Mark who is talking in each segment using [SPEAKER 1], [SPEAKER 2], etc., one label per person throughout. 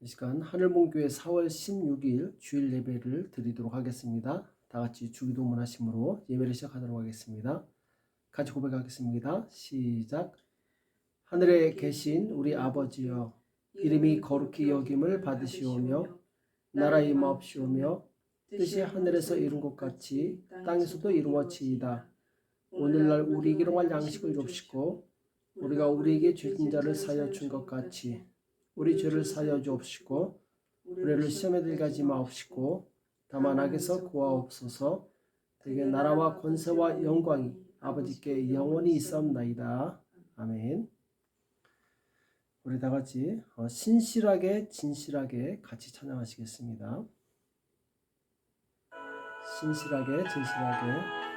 [SPEAKER 1] 이 시간 하늘문교회 4월 16일 주일 예배를 드리도록 하겠습니다. 다 같이 주기도문 하심으로 예배를 시작하도록 하겠습니다. 같이 고백하겠습니다. 시작. 하늘에 계신 우리 아버지여, 이름이 거룩히 여김을 받으시오며 나라 임하옵시오며 뜻이 하늘에서 이룬 것 같이 땅에서도 이루어지이다. 오늘날 우리에게 일용할 양식을 줍시고 우리가 우리에게 죄진 자를 사하여 준 것 같이 우리 죄를 사하여 주옵시고 우리를 시험에 들게 하지 마옵시고 다만 악에서 구하옵소서. 대개 나라와 권세와 영광이 아버지께 영원히 있사옵나이다. 아멘. 우리 다 같이 신실하게 진실하게 같이 찬양하시겠습니다. 신실하게 진실하게.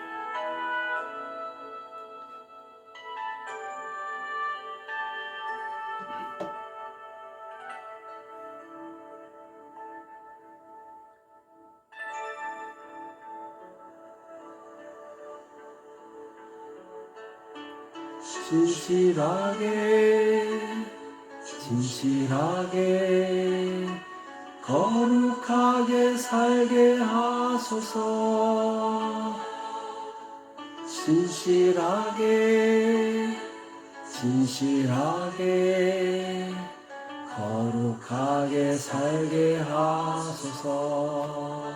[SPEAKER 1] 진실하게 진실하게 거룩하게 살게 하소서. 진실하게 진실하게 거룩하게 살게 하소서.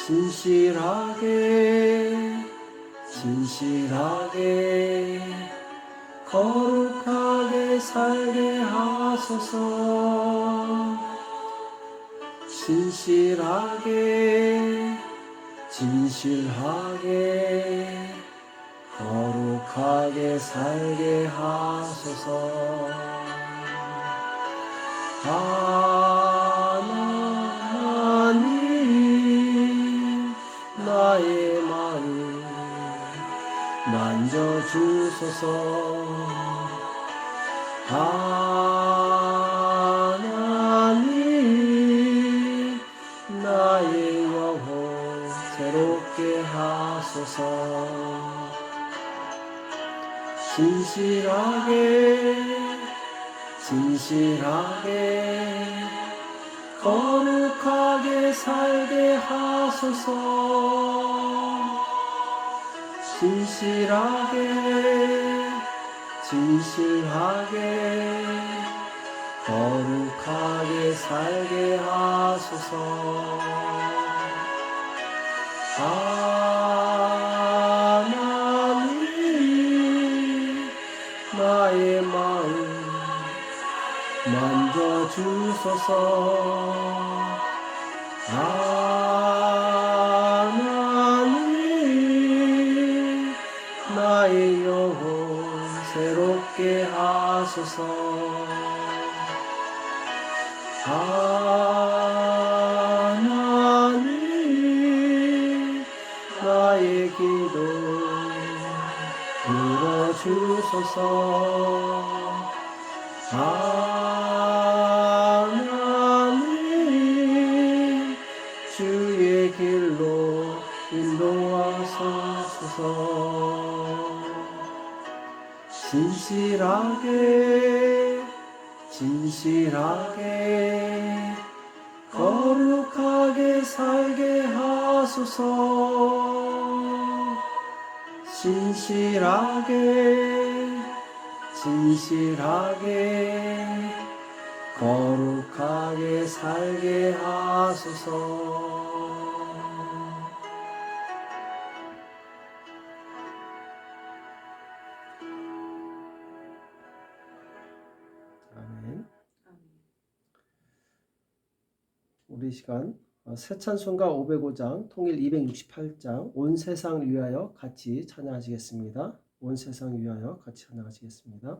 [SPEAKER 1] 진실하게 진실하게 거룩하게 살게 하소서. 진실하게 진실하게 거룩하게 살게 하소서. 하나님 나의 마음 만져주소서. 하나님 나의 영혼 새롭게 하소서. 진실하게 진실하게 거룩하게 살게 하소서. 진실하게 진실하게 거룩하게 살게 하소서. 하나님 나의 마음 만져주소서. 하나님 나의 영혼 새롭게 하소서. 하나님 나의 기도 들어주소서. 하나님 주의 길로 인도하소서. 진실하게 진실하게 거룩하게 살게 하소서. 진실하게 진실하게 거룩하게 살게 하소서. 아멘. 우리 시간 새 찬송가 505장 통일 268장 온 세상 위하여 같이 찬양하시겠습니다. 온 세상 위하여 같이 찬양하시겠습니다.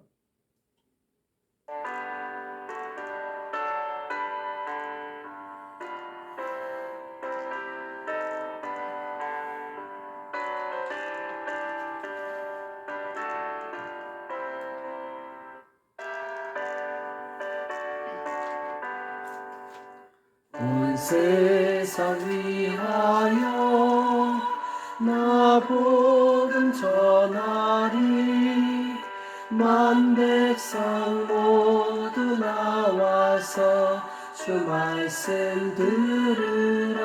[SPEAKER 1] 온 세상 위하여 나 복음 전하리. 만 백성 모두 나와서 주 말씀 들으라.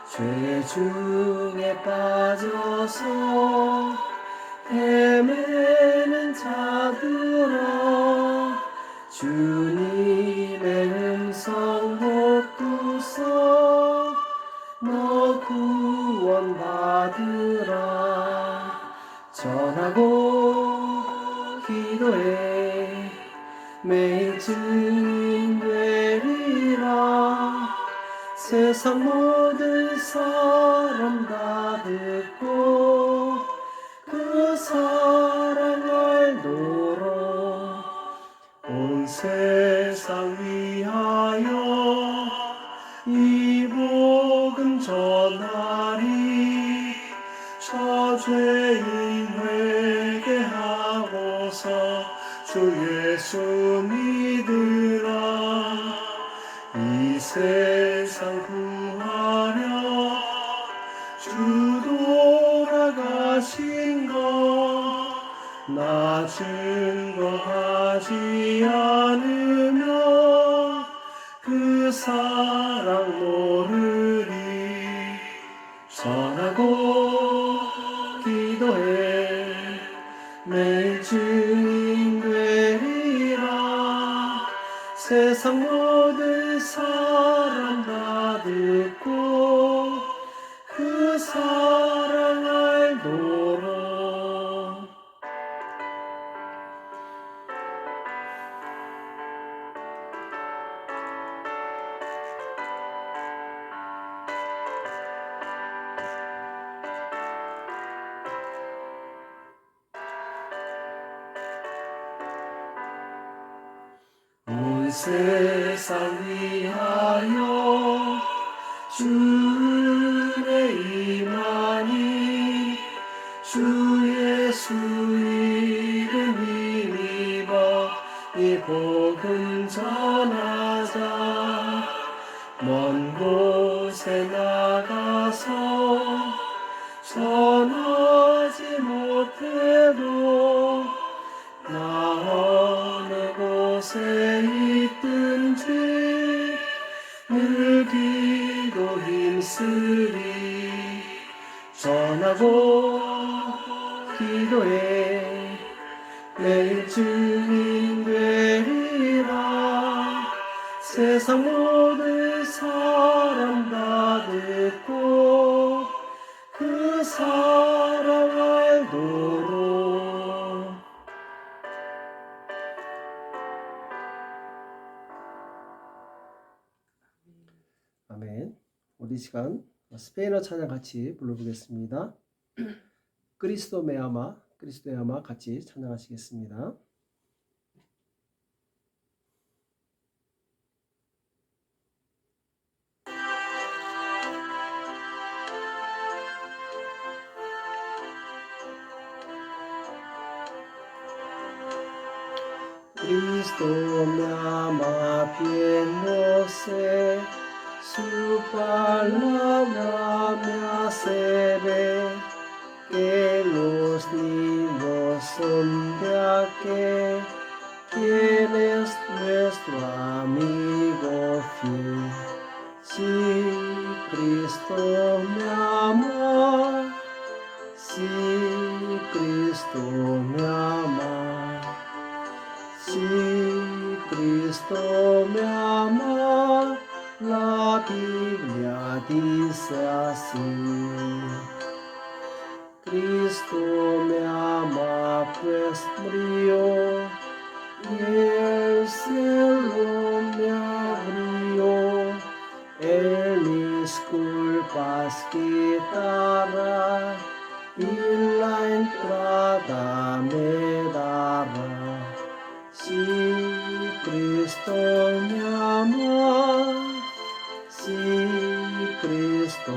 [SPEAKER 1] 죄 중에 빠져서 헤매는 자들아, 주님의 음성 듣고서 너 구원받으라. 전하고 기도해 매일 증인 되리라. 세상 모든 사람 다 듣고 그 사랑 알도록 온 세상 위하여 이 복음 전하리. 저죄인 회개하고서 주 예수 믿으라. 이 세상 구하려 주 돌아가신 것 나 증거하지 않으면 그 사랑 모르리. 전하고 기도해 매일 증인 되리라. 세상 모든 사람 다 듣고 그 사랑 알도록. 온 세상 위하여 주의 임하니. 주 예수 이름 힘입어 이 복음 전하자. 먼 곳에 나가서 전하지 못해도 나 어느 곳에 있든지 늘 기도 힘쓰리. 전하고 기도해 매일 증인 되리라. 세상 모든 사람 다 듣고 그 사랑 알도록. 아멘. 우리 시간 스페인어 찬양 같이 불러보겠습니다. 그리스도 메아마, 그리스도의 아마 같이 찬양하시겠습니다. Cristo me ama, bien lo sé, su palabra me hace ver que los niños son de aquel quien es nuestro amigo fiel. Si Cristo me ama, si Cristo me ama. Si Cristo me ama, la Biblia dice así. Cristo me ama, pues murió y el cielo me abrió. Él mis culpas quitará y la entrada me dará. Si Cristo me ama, si Cristo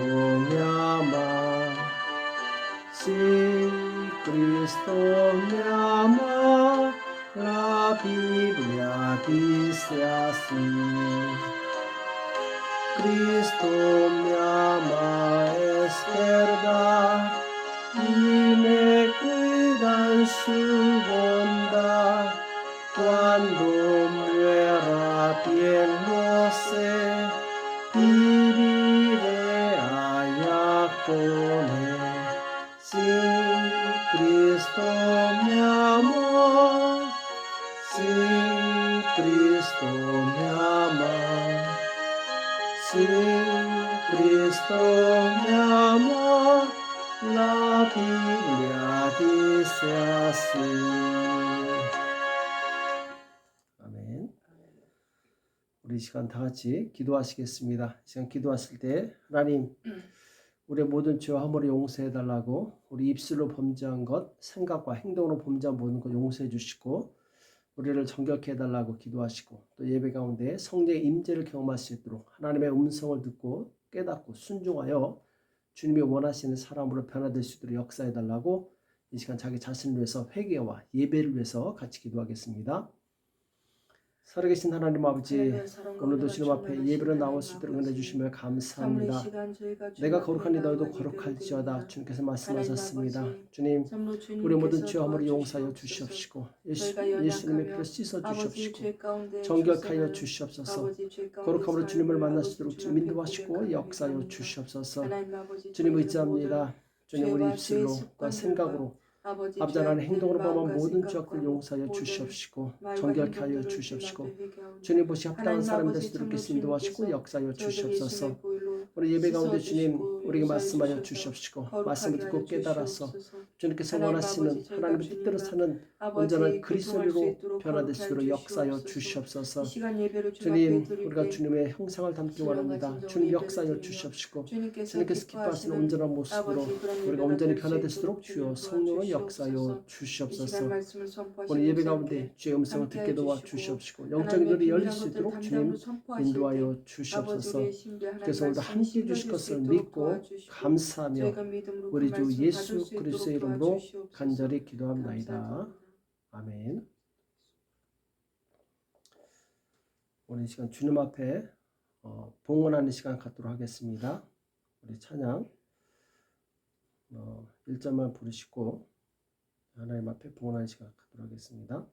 [SPEAKER 1] me ama, si Cristo me ama, la Biblia dice así. Cristo me ama, es verdad, y cuidan su bondad. Cuando muera bien lo sé, viviré allá con él. Sin Cristo mi amor, sin Cristo mi amor, sin Cristo mi amor, la Biblia dice así. 아멘. 우리 이 시간 다 같이 기도하시겠습니다. 이 시간 기도하실 때 하나님 우리의 모든 죄와 허물을 용서해 달라고, 우리 입술로 범죄한 것, 생각과 행동으로 범죄한 모든 것 용서해 주시고, 우리를 정결케 해달라고 기도하시고, 또 예배 가운데 성령의 임재를 경험할 수 있도록 하나님의 음성을 듣고 깨닫고 순종하여 주님이 원하시는 사람으로 변화될 수 있도록 역사해 달라고 이 시간 자기 자신을 위해서 회개와 예배를 위해서 같이 기도하겠습니다. 살아계신 하나님 아버지, 오늘도 주님 앞에 예배로 나올 수 있도록 은혜 주시며 감사합니다. 내가 거룩하니 너희도 거룩할지어다 주님께서 말씀하셨습니다. 주님, 우리 모든 죄와 허물을 용서하여 주시옵시고, 예수님의 피로 씻어 주시옵시고, 정결하여 주시옵소서. 거룩함으로 주님을 만날 수 있도록 주님 인도하시고 역사하여 주시옵소서. 주님 의지합니다. 주님, 우리 입술로 또 생각으로 아버지 하나님 행동으로 범한 모든 죄악들 용서하여 주시옵시고, 정결케 하여 주시옵시고, 주님 보시 합당한 사람 될 수 있도록 인도하시고 역사하여 주시옵소서. 우리 예배 가운데 주님 우리에게 말씀하여 주시옵시고, 말씀을 듣고 깨달아서 주님께서 원하시는 하나님의 뜻대로 사는 온전한 그리스도로 변화될 수 있도록 역사하여 주시옵소서. 주님, 우리가 주님의 형상을 담기 원합니다. 주님 역사하여 주시옵시고, 주님께서 기뻐하시는 온전한 모습으로 우리가 온전히 변화될 수 있도록 주여 성령으로 역사하여 주시옵소서. 오늘 예배 가운데 주의 음성을 듣게 도와주시옵시고, 영적인 눈이 열릴 수 있도록 주님 인도하여 주시옵소서. 그래서 오늘도 함께해 주실 것을 믿고 감사하며 우리 주 예수 그리스도의 이름으로 간절히 기도합나이다. 아멘. 오늘 이 시간 주님 앞에 봉헌하는 시간 갖도록 하겠습니다. 우리 찬양 1절만 부르시고 하나님 앞에 봉헌하는 시간 갖도록 하겠습니다.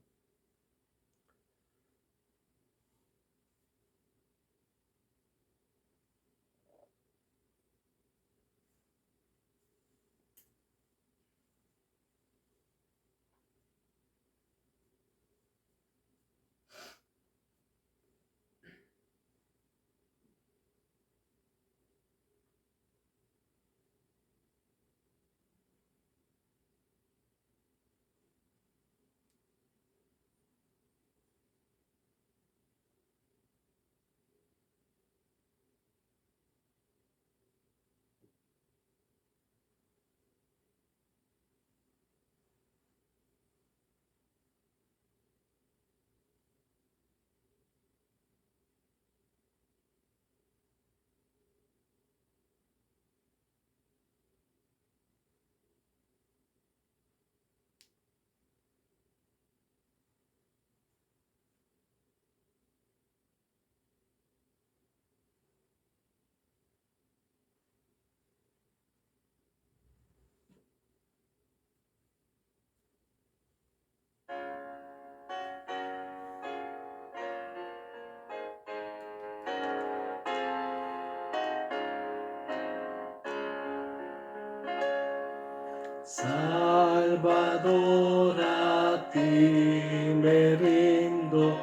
[SPEAKER 1] Salvador, a ti me rindo,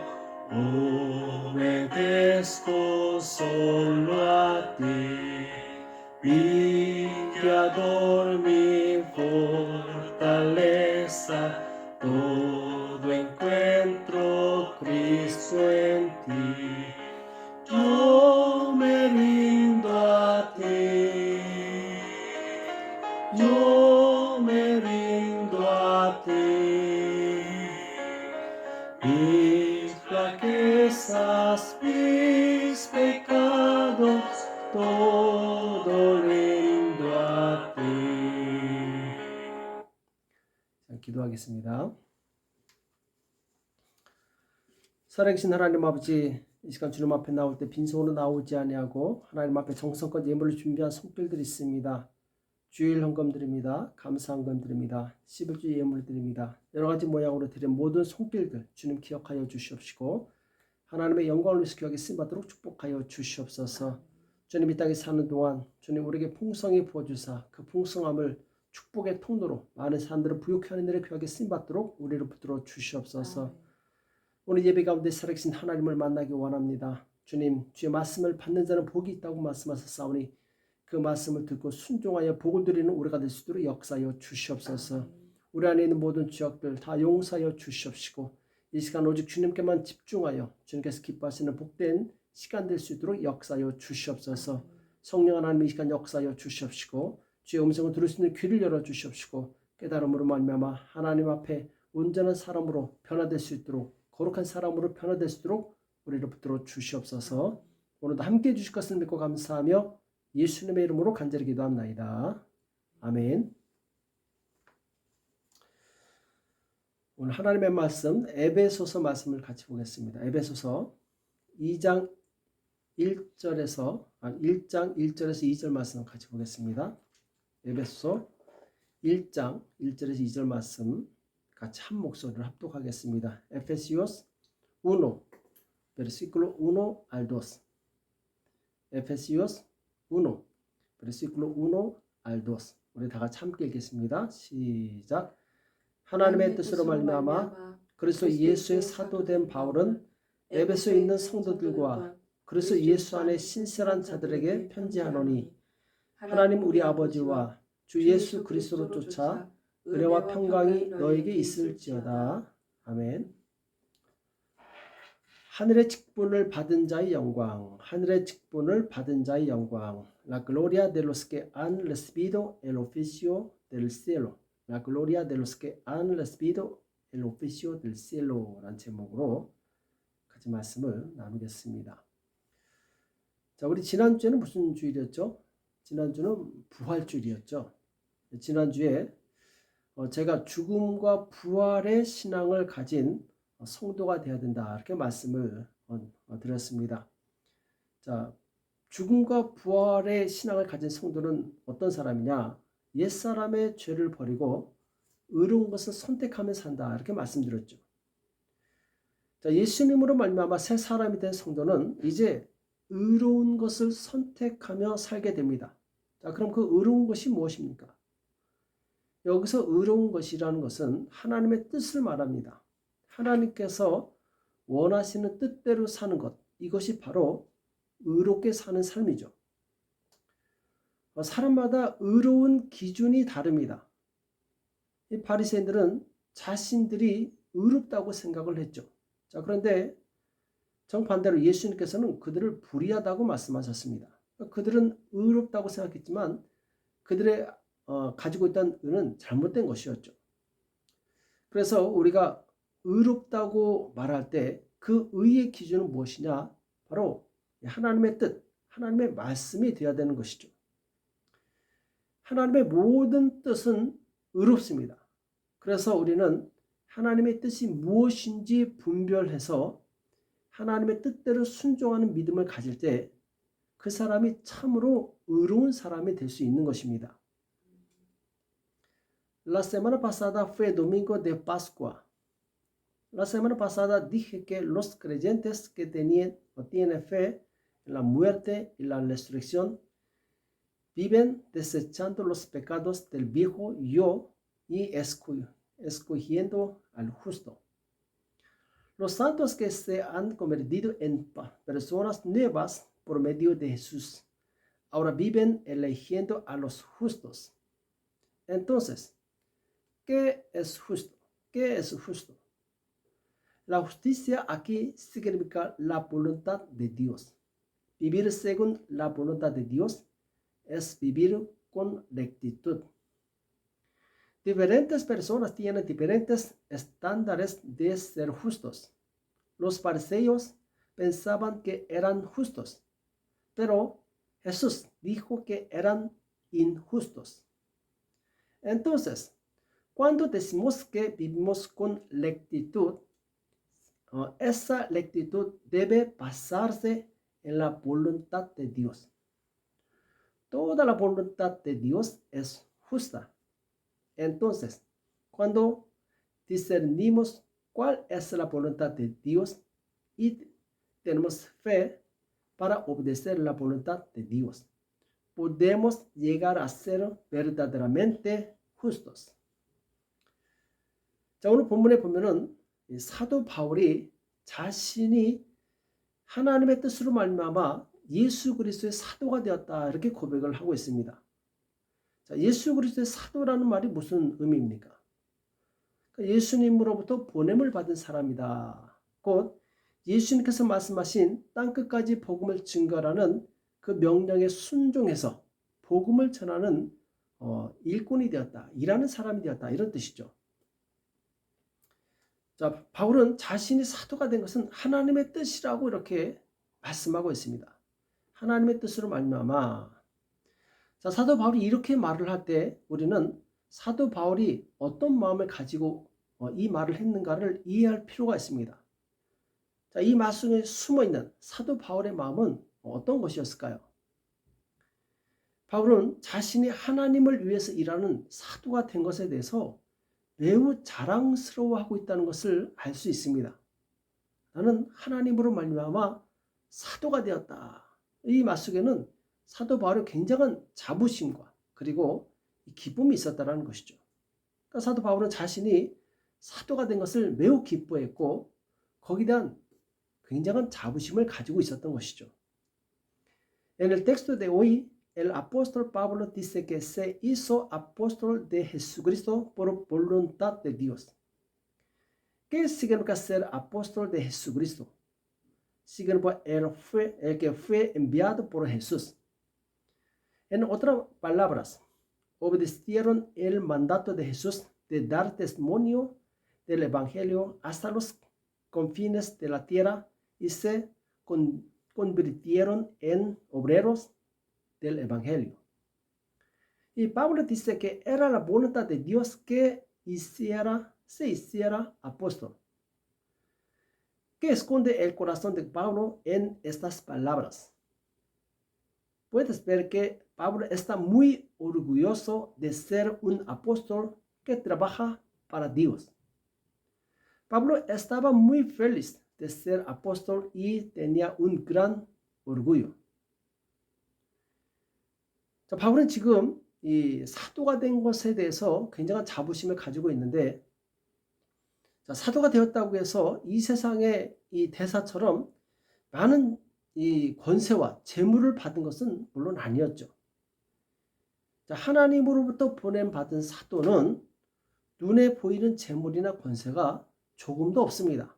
[SPEAKER 1] obedezco solo a ti, mi guiador, mi fortaleza, todo encuentro Cristo en ti. Yo me rindo a ti, yo me rindo a ti, mis flaquezas, mis pecados, todo rindo a ti. 자, 기도하겠습니다. 살아계신 하나님 아버지, 이 시간 주님 앞에 나올 때 빈손으로 나오지 아니하고 하나님 앞에 정성껏 예물을 준비한 손길들이 있습니다. 주일 헌금 드립니다. 감사 헌금 드립니다. 11주 예물 드립니다. 여러 가지 모양으로 드린 모든 손길들 주님 기억하여 주시옵시고 하나님의 영광을 위해서 기억에 쓰임받도록 축복하여 주시옵소서. 주님 이 땅에 사는 동안 주님 우리에게 풍성히 부어주사 그 풍성함을 축복의 통로로 많은 사람들을 부욕해 하는 일에 귀하게 쓰임받도록 우리를 붙들어 주시옵소서. 오늘 예배 가운데 살아계신 하나님을 만나기 원합니다. 주님 주의 말씀을 받는 자는 복이 있다고 말씀하셨사오니 그 말씀을 듣고 순종하여 복을 누리는 우리가 될 수 있도록 역사하여 주시옵소서. 우리 안에 있는 모든 죄악들 다 용서하여 주시옵시고 이 시간 오직 주님께만 집중하여 주님께서 기뻐하시는 복된 시간 될 수 있도록 역사하여 주시옵소서. 성령 하나님 이 시간 역사하여 주시옵시고 주의 음성을 들을 수 있는 귀를 열어 주시옵시고 깨달음으로 말미암아 하나님 앞에 온전한 사람으로 변화될 수 있도록 거룩한 사람으로 변화될 수 있도록 우리를 붙들어 주시옵소서. 오늘도 함께해 주실 것을 믿고 감사하며 예수님의 이름으로 간절히 기도합나이다. 아멘. 오늘 하나님의 말씀 에베소서 말씀을 같이 보겠습니다. 에베소서 2장 1장 1절에서 2절 말씀을 같이 보겠습니다. 에베소서 1장 1절에서 2절 말씀 같이 한 목소리를 합독하겠습니다. Efesios 1 versículo 1 al 2. Efesios 1 versículo 1 al 2. 우리 다 같이 함께 읽겠습니다. 시작. 하나님의 뜻으로 말미암아 그리스도 예수의 사도된 바울은 에베소에 있는 성도들과 그리스도 예수 안에 신실한 자들에게 편지하노니 하나님 우리 아버지와 주 예수 그리스도로 쫓아 은혜와 평강이 너에게 있을지어다. 아멘. 하늘의 직분을 받은 자의 영광, 하늘의 직분을 받은 자의 영광. La gloria de los que han recibido el oficio del cielo. La gloria de los que han recibido el oficio del cielo. 라는 제목으로 같이 말씀을 나누겠습니다. 자, 우리 지난주에는 무슨 주일이었죠? 지난주는 부활주일이었죠. 지난주에 제가 죽음과 부활의 신앙을 가진 성도가 되어야 된다 이렇게 말씀을 드렸습니다. 자, 죽음과 부활의 신앙을 가진 성도는 어떤 사람이냐? 옛사람의 죄를 버리고 의로운 것을 선택하며 산다 이렇게 말씀드렸죠. 자, 예수님으로 말미암아 새 사람이 된 성도는 이제 의로운 것을 선택하며 살게 됩니다. 자, 그럼 그 의로운 것이 무엇입니까? 여기서 의로운 것이라는 것은 하나님의 뜻을 말합니다. 하나님께서 원하시는 뜻대로 사는 것, 이것이 바로 의롭게 사는 삶이죠. 사람마다 의로운 기준이 다릅니다. 이 바리새인들은 자신들이 의롭다고 생각을 했죠. 자, 그런데 정반대로 예수님께서는 그들을 불의하다고 말씀하셨습니다. 그들은 의롭다고 생각했지만 그들의 가지고 있던 의는 잘못된 것이었죠. 그래서 우리가 의롭다고 말할 때 그 의의 기준은 무엇이냐? 바로 하나님의 뜻, 하나님의 말씀이 되어야 되는 것이죠. 하나님의 모든 뜻은 의롭습니다. 그래서 우리는 하나님의 뜻이 무엇인지 분별해서 하나님의 뜻대로 순종하는 믿음을 가질 때 그 사람이 참으로 의로운 사람이 될 수 있는 것입니다. La semana pasada fue domingo de Pascua. La semana pasada dije que los creyentes que tienen fe en la muerte y la resurrección viven desechando los pecados del viejo yo y escogiendo al justo. Los santos que se han convertido en personas nuevas por medio de Jesús ahora viven eligiendo a los justos. Entonces, ¿qué es justo? ¿Qué es justo? La justicia aquí significa la voluntad de Dios. Vivir según la voluntad de Dios es vivir con rectitud. Diferentes personas tienen diferentes estándares de ser justos. Los fariseos pensaban que eran justos, pero Jesús dijo que eran injustos. Entonces, cuando decimos que vivimos con rectitud, esa rectitud debe basarse en la voluntad de Dios. Toda la voluntad de Dios es justa. Entonces, cuando discernimos cuál es la voluntad de Dios y tenemos fe para obedecer la voluntad de Dios, podemos llegar a ser verdaderamente justos. 자, 오늘 본문에 보면은 사도 바울이 자신이 하나님의 뜻으로 말미암아 예수 그리스도의 사도가 되었다 이렇게 고백을 하고 있습니다. 자, 예수 그리스도의 사도라는 말이 무슨 의미입니까? 예수님으로부터 보냄을 받은 사람이다. 곧 예수님께서 말씀하신 땅끝까지 복음을 증거하라는 그 명령에 순종해서 복음을 전하는 일꾼이 되었다. 일하는 사람이 되었다. 이런 뜻이죠. 자, 바울은 자신이 사도가 된 것은 하나님의 뜻이라고 이렇게 말씀하고 있습니다. 하나님의 뜻으로 말미암아. 자, 사도 바울이 이렇게 말을 할 때 우리는 사도 바울이 어떤 마음을 가지고 이 말을 했는가를 이해할 필요가 있습니다. 자, 이 말 속에 숨어있는 사도 바울의 마음은 어떤 것이었을까요? 바울은 자신이 하나님을 위해서 일하는 사도가 된 것에 대해서 매우 자랑스러워하고 있다는 것을 알 수 있습니다. 나는 하나님으로 말미암아 사도가 되었다. 이 말 속에는 사도 바울의 굉장한 자부심과 그리고 기쁨이 있었다는 것이죠. 그러니까 사도 바울은 자신이 사도가 된 것을 매우 기뻐했고 거기에 대한 굉장한 자부심을 가지고 있었던 것이죠. En el texto de hoy, el apóstol Pablo dice que se hizo apóstol de Jesucristo por voluntad de Dios. ¿Qué significa ser apóstol de Jesucristo? Significa el que fue enviado por Jesús. En otras palabras, obedecieron el mandato de Jesús de dar testimonio del Evangelio hasta los confines de la tierra y se convirtieron en obreros del Evangelio. Y Pablo dice que era la voluntad de Dios que se hiciera apóstol. ¿Qué esconde el corazón de Pablo en estas palabras? Puedes ver que Pablo está muy orgulloso de ser un apóstol que trabaja para Dios. Pablo estaba muy feliz de ser apóstol y tenía un gran orgullo. 자, 바울은 지금 이 사도가 된 것에 대해서 굉장한 자부심을 가지고 있는데, 자, 사도가 되었다고 해서 이 세상의 이 대사처럼 많은 이 권세와 재물을 받은 것은 물론 아니었죠. 자, 하나님으로부터 보냄받은 사도는 눈에 보이는 재물이나 권세가 조금도 없습니다.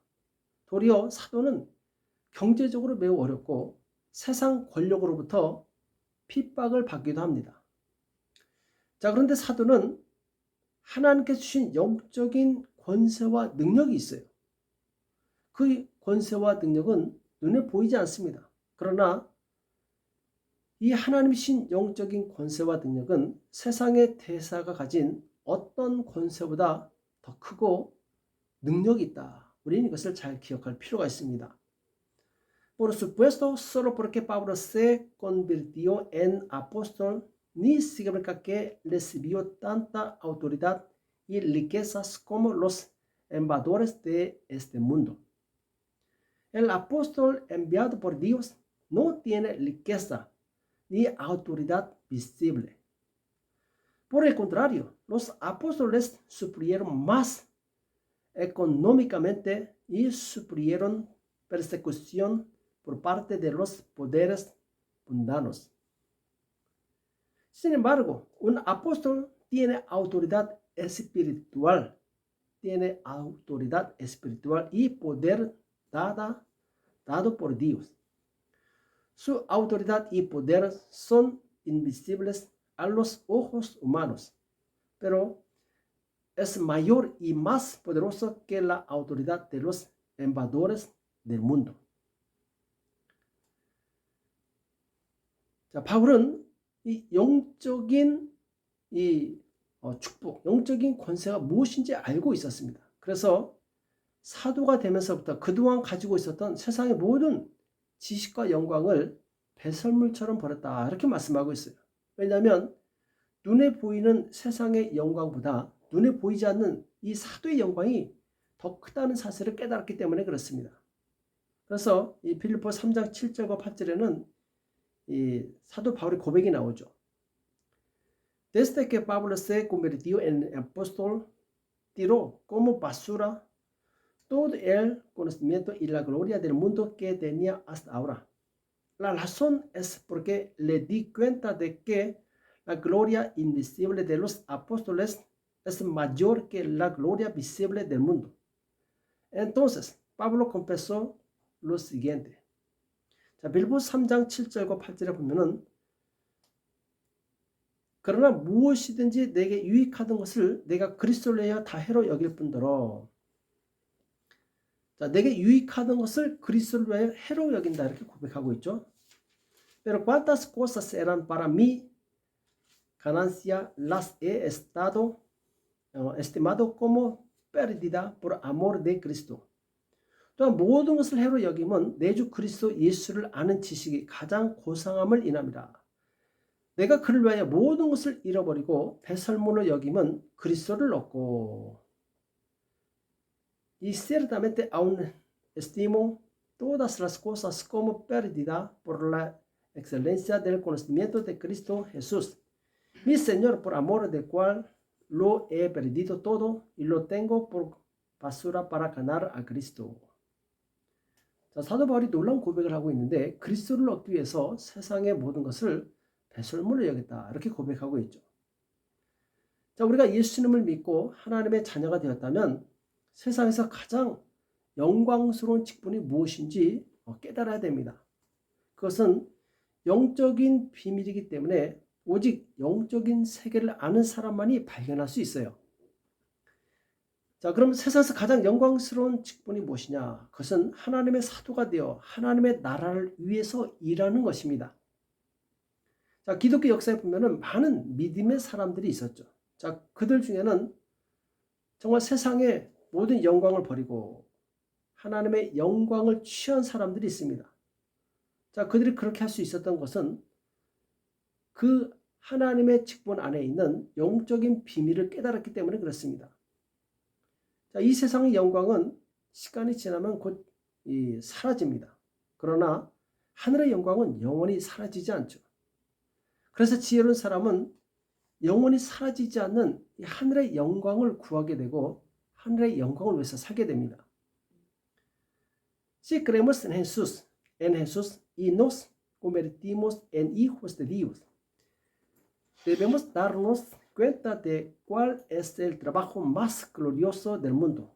[SPEAKER 1] 도리어 사도는 경제적으로 매우 어렵고 세상 권력으로부터 핍박을 받기도 합니다. 자, 그런데 사도는 하나님께서 주신 영적인 권세와 능력이 있어요. 그 권세와 능력은 눈에 보이지 않습니다. 그러나 이 하나님이 주신 영적인 권세와 능력은 세상의 대사가 가진 어떤 권세보다 더 크고 능력이 있다. 우리는 이것을 잘 기억할 필요가 있습니다. Por supuesto, solo porque Pablo se convirtió en apóstol, ni significa que recibió tanta autoridad y riquezas como los embajadores de este mundo. El apóstol enviado por Dios no tiene riqueza ni autoridad visible. Por el contrario, los apóstoles sufrieron más económicamente y sufrieron persecución por parte de los poderes mundanos. Sin embargo, un apóstol tiene autoridad espiritual y poder dado por Dios. Su autoridad y poder son invisibles a los ojos humanos, pero es mayor y más poderoso que la autoridad de los embajadores del mundo. 자, 바울은 이 영적인 축복, 영적인 권세가 무엇인지 알고 있었습니다. 그래서 사도가 되면서부터 그동안 가지고 있었던 세상의 모든 지식과 영광을 배설물처럼 버렸다 이렇게 말씀하고 있어요. 왜냐하면 눈에 보이는 세상의 영광보다 눈에 보이지 않는 이 사도의 영광이 더 크다는 사실을 깨달았기 때문에 그렇습니다. 그래서 이 빌립보 3장 7절과 8절에는 이 사도 바울의 고백이 나오죠. Desde que Pablo se convirtió en apóstol, tiró como basura todo el conocimiento y la gloria del mundo que tenía hasta ahora. La razón es porque le di cuenta de que la gloria invisible de los apóstoles es mayor que la gloria visible del mundo. Entonces, Pablo confesó lo siguiente. 자, 빌립보 3장 7절과 8절에 보면은 그러나 무엇이든지 내게 유익하던 것을 내가 그리스도를 위하여 다 해로 여길 뿐더러, 자, 내게 유익하던 것을 그리스도를 위하여 해로 여긴다 이렇게 고백하고 있죠. Pero cuántas cosas eran para mí ganancia las he estado estimado como pérdida por amor de Cristo. 또한 모든 것을 해로 여김은 내 주 그리스도 예수를 아는 지식이 가장 고상함을 인함이라. 내가 그를 위하여 모든 것을 잃어버리고 배설물로 여김은 그리스도를 얻고. Y ciertamente aún estimo todas las cosas como pérdida por la excelencia del conocimiento de Cristo Jesús, mi Señor, por amor del cual lo he perdido todo y lo tengo por basura para ganar a Cristo. 자, 사도 바울이 놀라운 고백을 하고 있는데 그리스도를 얻기 위해서 세상의 모든 것을 배설물로 여겼다 이렇게 고백하고 있죠. 자, 우리가 예수님을 믿고 하나님의 자녀가 되었다면 세상에서 가장 영광스러운 직분이 무엇인지 깨달아야 됩니다. 그것은 영적인 비밀이기 때문에 오직 영적인 세계를 아는 사람만이 발견할 수 있어요. 자, 그럼 세상에서 가장 영광스러운 직분이 무엇이냐? 그것은 하나님의 사도가 되어 하나님의 나라를 위해서 일하는 것입니다. 자, 기독교 역사에 보면은 많은 믿음의 사람들이 있었죠. 자, 그들 중에는 정말 세상의 모든 영광을 버리고 하나님의 영광을 취한 사람들이 있습니다. 자, 그들이 그렇게 할 수 있었던 것은 그 하나님의 직분 안에 있는 영적인 비밀을 깨달았기 때문에 그렇습니다. 자, 이 세상의 영광은 시간이 지나면 곧 사라집니다. 그러나 하늘의 영광은 영원히 사라지지 않죠. 그래서 지혜로운 사람은 영원히 사라지지 않는 이 하늘의 영광을 구하게 되고 하늘의 영광을 위해서 살게 됩니다. Si creemos en Jesús y nos convertimos en hijos de Dios, debemos darnos cuenta de cuál es el trabajo más glorioso del mundo,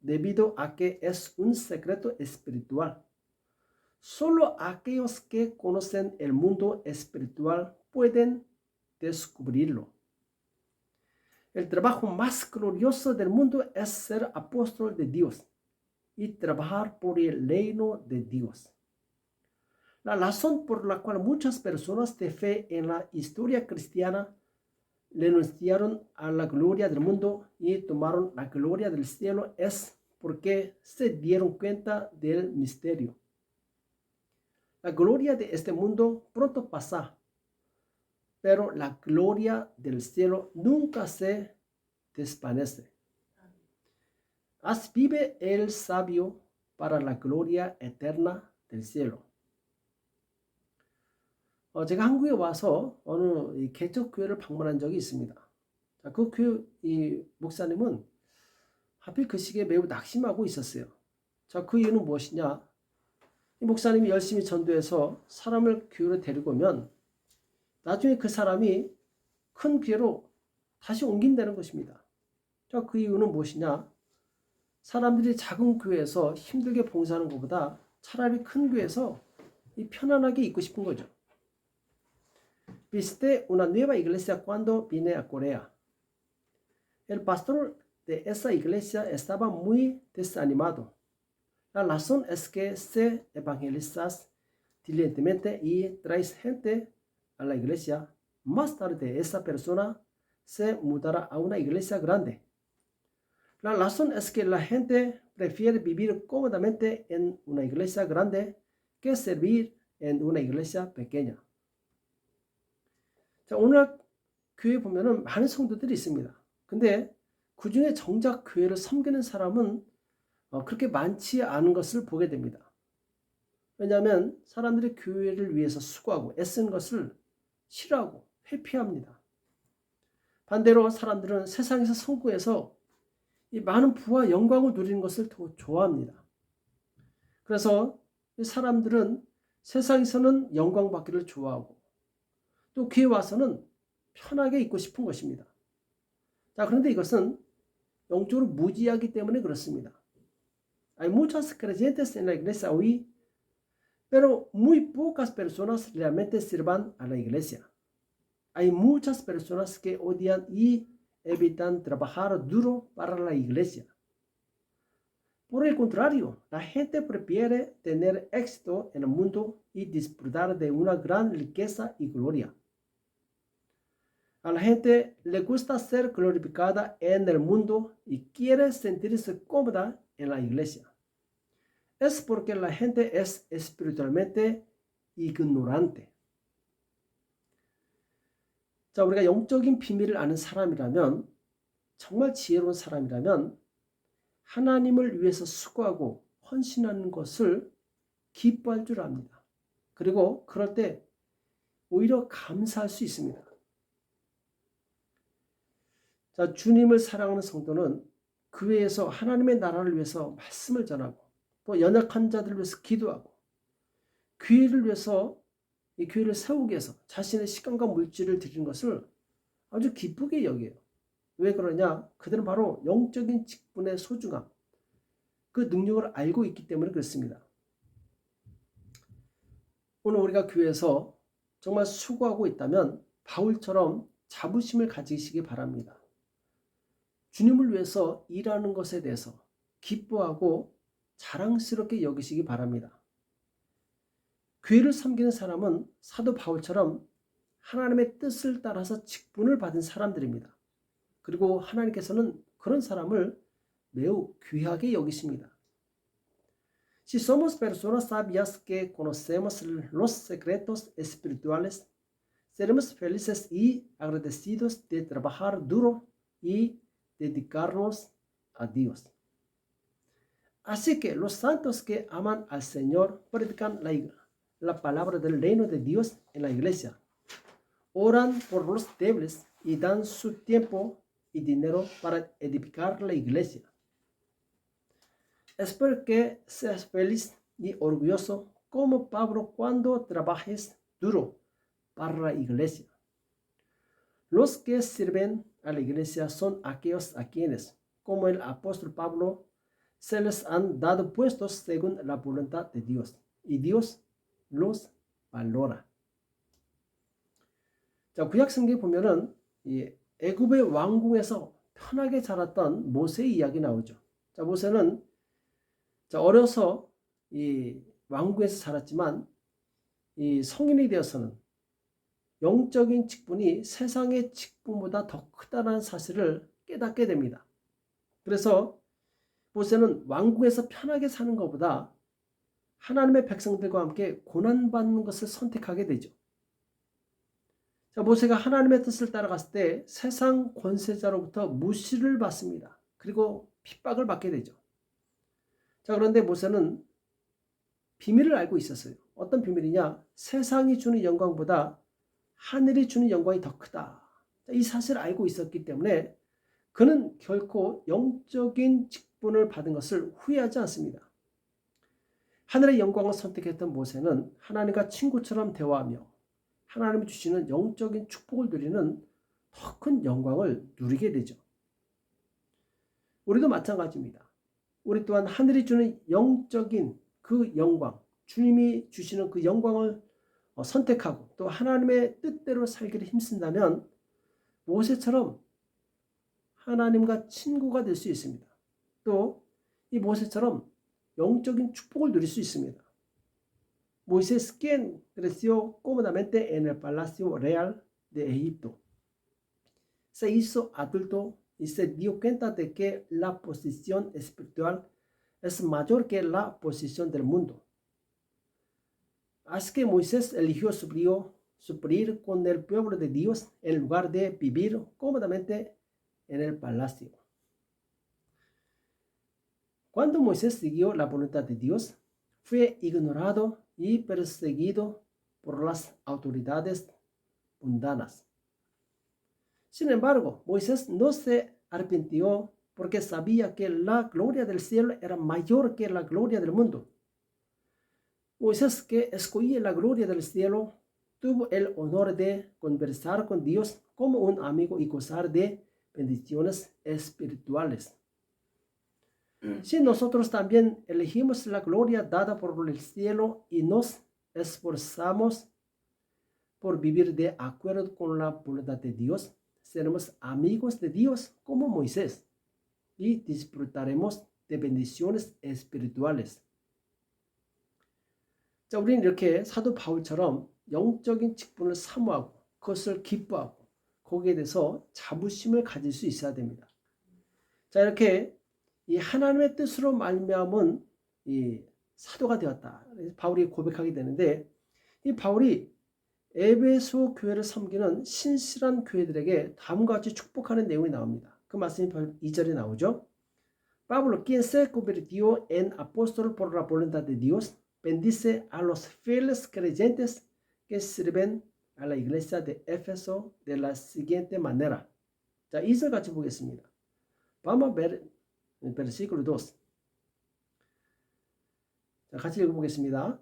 [SPEAKER 1] debido a que es un secreto espiritual. Solo aquellos que conocen el mundo espiritual pueden descubrirlo. El trabajo más glorioso del mundo es ser apóstol de Dios y trabajar por el reino de Dios. La razón por la cual muchas personas de fe en la historia cristiana renunciaron a la gloria del mundo y tomaron la gloria del cielo es porque se dieron cuenta del misterio. La gloria de este mundo pronto pasa, pero la gloria del cielo nunca se desvanece. Así vive el sabio para la gloria eterna del cielo. 제가 한국에 와서 어느 개척교회를 방문한 적이 있습니다. 자, 그 교회 목사님은 하필 그 시기에 매우 낙심하고 있었어요. 자, 그 이유는 무엇이냐? 이 목사님이 열심히 전도해서 사람을 교회로 데리고 오면 나중에 그 사람이 큰 교회로 다시 옮긴다는 것입니다. 자, 그 이유는 무엇이냐? 사람들이 작은 교회에서 힘들게 봉사하는 것보다 차라리 큰 교회에서 편안하게 있고 싶은 거죠. Visité una nueva iglesia cuando vine a Corea. El pastor de esa iglesia estaba muy desanimado. La razón es que si evangelizas diligentemente y traes gente a la iglesia, más tarde esa persona se mudará a una iglesia grande. La razón es que la gente prefiere vivir cómodamente en una iglesia grande que servir en una iglesia pequeña. 자, 오늘 교회에 보면은 많은 성도들이 있습니다. 근데 그 중에 정작 교회를 섬기는 사람은 그렇게 많지 않은 것을 보게 됩니다. 왜냐하면 사람들이 교회를 위해서 수고하고 애쓰는 것을 싫어하고 회피합니다. 반대로 사람들은 세상에서 성공해서 이 많은 부와 영광을 누리는 것을 더 좋아합니다. 그래서 이 사람들은 세상에서는 영광 받기를 좋아하고 또 교회 와서는 편하게 있고 싶은 것입니다. 자, 그런데 이것은 영적으로 무지하기 때문에 그렇습니다. Hay muchos creyentes en la iglesia hoy, pero muy pocas personas realmente sirvan a la iglesia. Hay muchas personas que odian y evitan trabajar duro para la iglesia. Por el contrario, la gente prefiere tener éxito en el mundo y disfrutar de una gran riqueza y gloria. A la gente le gusta ser glorificada en el mundo y quiere sentirse cómoda en la iglesia. Es porque la gente es espiritualmente ignorante. 자, 우리가 영적인 비밀을 아는 사람이라면, 정말 지혜로운 사람이라면 하나님을 위해서 수고하고 헌신하는 것을 기뻐할 줄 압니다. 그리고 그럴 때 오히려 감사할 수 있습니다. 자, 주님을 사랑하는 성도는 교회에서 하나님의 나라를 위해서 말씀을 전하고 또 연약한 자들을 위해서 기도하고 교회를 위해서 이 교회를 세우기 위해서 자신의 시간과 물질을 드리는 것을 아주 기쁘게 여겨요. 왜 그러냐? 그들은 바로 영적인 직분의 소중함, 그 능력을 알고 있기 때문에 그렇습니다. 오늘 우리가 교회에서 정말 수고하고 있다면 바울처럼 자부심을 가지시기 바랍니다. 주님을 위해서 일하는 것에 대해서 기뻐하고 자랑스럽게 여기시기 바랍니다. 교회를 섬기는 사람은 사도 바울처럼 하나님의 뜻을 따라서 직분을 받은 사람들입니다. 그리고 하나님께서는 그런 사람을 매우 귀하게 여기십니다. Si somos personas sabias que conocemos los secretos espirituales, seremos felices y agradecidos de trabajar duro y dedicarnos a Dios. Así que los santos que aman al Señor predican la palabra del reino de Dios en la iglesia, oran por los débiles y dan su tiempo y dinero para edificar la iglesia. Espero que seas feliz y orgulloso como Pablo cuando trabajes duro para la iglesia. Los que sirven a la iglesia son aquellos a quienes, como el apóstol Pablo, se les han dado puestos según la voluntad de Dios, y Dios los valora. 자, 구약 성경에 보면은 이 애굽의 왕궁에서 편하게 자랐던 모세의 이야기 나오죠. 자, 모세는 어려서 이 왕궁에서 자랐지만 이 성인이 되어서는 영적인 직분이 세상의 직분보다 더 크다는 사실을 깨닫게 됩니다. 그래서 모세는 왕궁에서 편하게 사는 것보다 하나님의 백성들과 함께 고난받는 것을 선택하게 되죠. 자, 모세가 하나님의 뜻을 따라갔을 때 세상 권세자로부터 무시를 받습니다. 그리고 핍박을 받게 되죠. 자, 그런데 모세는 비밀을 알고 있었어요. 어떤 비밀이냐? 세상이 주는 영광보다 하늘이 주는 영광이 더 크다. 자, 이 사실을 알고 있었기 때문에 그는 결코 영적인 직분을 받은 것을 후회하지 않습니다. 하늘의 영광을 선택했던 모세는 하나님과 친구처럼 대화하며 하나님이 주시는 영적인 축복을 누리는 더 큰 영광을 누리게 되죠. 우리도 마찬가지입니다. 우리 또한 하늘이 주는 영적인 그 영광, 주님이 주시는 그 영광을 선택하고 또 하나님의 뜻대로 살기를 힘쓴다면 모세처럼 하나님과 친구가 될 수 있습니다. 또 이 모세처럼 영적인 축복을 누릴 수 있습니다. Moisés, quien creció cómodamente en el palacio real de Egipto, se hizo adulto y se dio cuenta de que la posición espiritual es mayor que la posición del mundo. Así que Moisés eligió su brío, suplir con el pueblo de Dios en lugar de vivir cómodamente en el palacio. Cuando Moisés siguió la voluntad de Dios, fue ignorado y perseguido por las autoridades mundanas. Sin embargo, Moisés no se arrepintió porque sabía que la gloria del cielo era mayor que la gloria del mundo. Moisés, que escogía la gloria del cielo, tuvo el honor de conversar con Dios como un amigo y gozar de bendiciones espirituales. Si nosotros también elegimos la gloria dada por el cielo y nos esforzamos por vivir de acuerdo con la voluntad de Dios, seremos amigos de Dios como Moisés y disfrutaremos de bendiciones espirituales. 자, 우리는 이렇게 사도 바울처럼 영적인 직분을 사모하고 그것을 기뻐하고 거기에 대해서 자부심을 가질 수 있어야 됩니다. 자, 이렇게 이 하나님의 뜻으로 말미암은 이 사도가 되었다. 바울이 고백하게 되는데, 이 바울이 에베소 교회를 섬기는 신실한 교회들에게 다음과 같이 축복하는 내용이 나옵니다. 그 말씀이 2절에 나오죠. Pablo, quien se convirtió en apóstol por la voluntad de Dios, bendice a los fieles creyentes que sirven a la iglesia de Éfeso de la siguiente manera. 자, 2절 같이 보겠습니다. Vamos a ver el versículo 2. 자, 같이 읽어보겠습니다.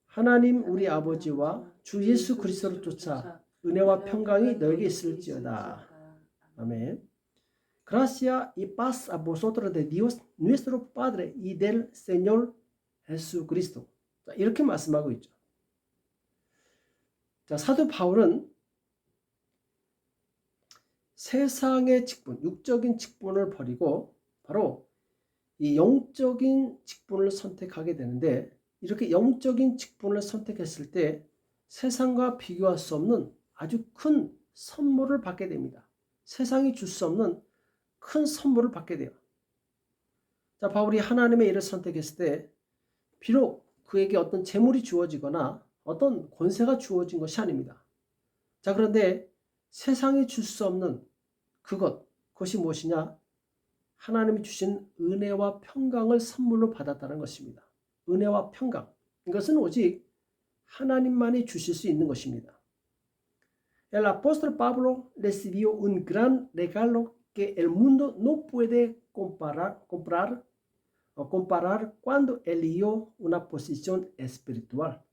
[SPEAKER 1] 하나님 우리 아버지와 주 예수 그리스도를 쫓아 은혜와 평강이 너에게 있을지어다. 아멘. Gracia y paz a vosotros de Dios nuestro Padre y del Señor 예수그리스도. 자, 이렇게 말씀하고 있죠. 자, 사도 바울은 세상의 직분, 육적인 직분을 버리고 바로 이 영적인 직분을 선택하게 되는데, 이렇게 영적인 직분을 선택했을 때 세상과 비교할 수 없는 아주 큰 선물을 받게 됩니다. 세상이 줄 수 없는 큰 선물을 받게 돼요. 자, 바울이 하나님의 일을 선택했을 때 비록 그에게 어떤 재물이 주어지거나 어떤 권세가 주어진 것이 아닙니다. 자, 그런데 세상이 줄 수 없는 그것이 무엇이냐? 하나님이 주신 은혜와 평강을 선물로 받았다는 것입니다. 은혜와 평강. 이것은 오직 하나님만이 주실 수 있는 것입니다. El apóstol Pablo recibió un gran regalo que el mundo no puede comparar cuando eligió una posición espiritual.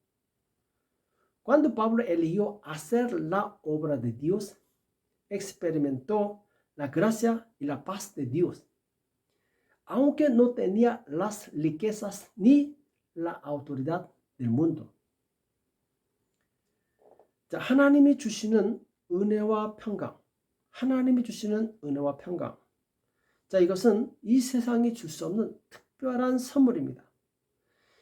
[SPEAKER 1] Cuando Pablo eligió hacer la obra de Dios, experimentó la gracia y la paz de Dios, aunque no tenía las riquezas ni la autoridad del mundo. 자, 하나님이 주시는 은혜와 평강. 하나님이 주시는 은혜와 평강. 자, 이것은 이 세상이 줄 수 없는 특별한 선물입니다.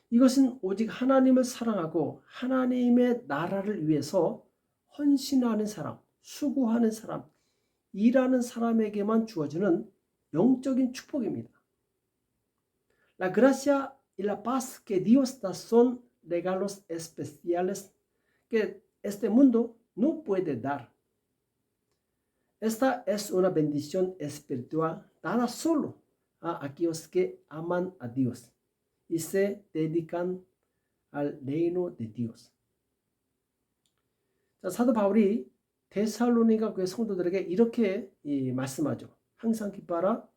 [SPEAKER 1] 이것은 오직 하나님을 사랑하고 하나님의 나라를 위해서 헌신하는 사람, 수고하는 사람, 일하는 사람에게만 주어지는 영적인 축복입니다. La gracia y la paz que Dios da son regalos especiales que este mundo no puede dar. Esta es una bendición espiritual dada solo a aquellos que aman a Dios y se dedican al reino de Dios. 자, 사도 바울이 데살로니가 교회 성도들에게 이렇게 말씀하죠. 항상 기뻐하라,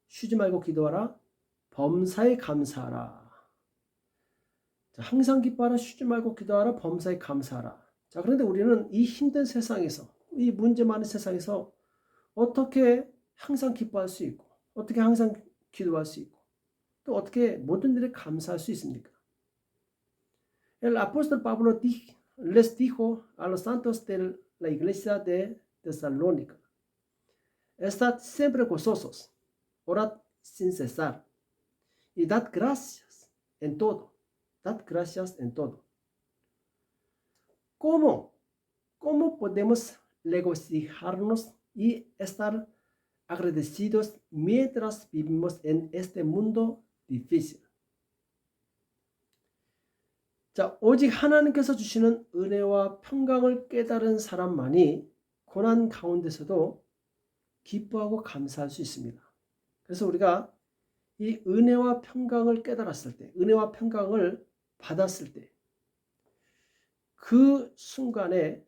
[SPEAKER 1] 쉬지 말고 기도하라, 범사에 감사하라. 자, 항상 기뻐하라, 쉬지 말고 기도하라, 범사에 감사하라. 자, 그런데 우리는 이 힘든 세상에서, 이 문제 많은 세상에서 어떻게 항상 기뻐할 수 있고, 어떻게 항상 기도할 수 있고, 또 어떻게 모든 일에 감사할 수 있습니까? El apóstol Pablo les dijo a los santos de la iglesia de Tesalónica: Estad siempre gozosos, orad sin cesar, y dad gracias en todo. Dad gracias en todo. ¿Cómo podemos regocijarnos y estar agradecidos mientras vivimos en este mundo difícil? 자, 오직 하나님께서 주시는 은혜와 평강을 깨달은 사람만이 고난 가운데서도 기뻐하고 감사할 수 있습니다. 그래서 우리가 이 은혜와 평강을 깨달았을 때, 은혜와 평강을 받았을 때, 그 순간에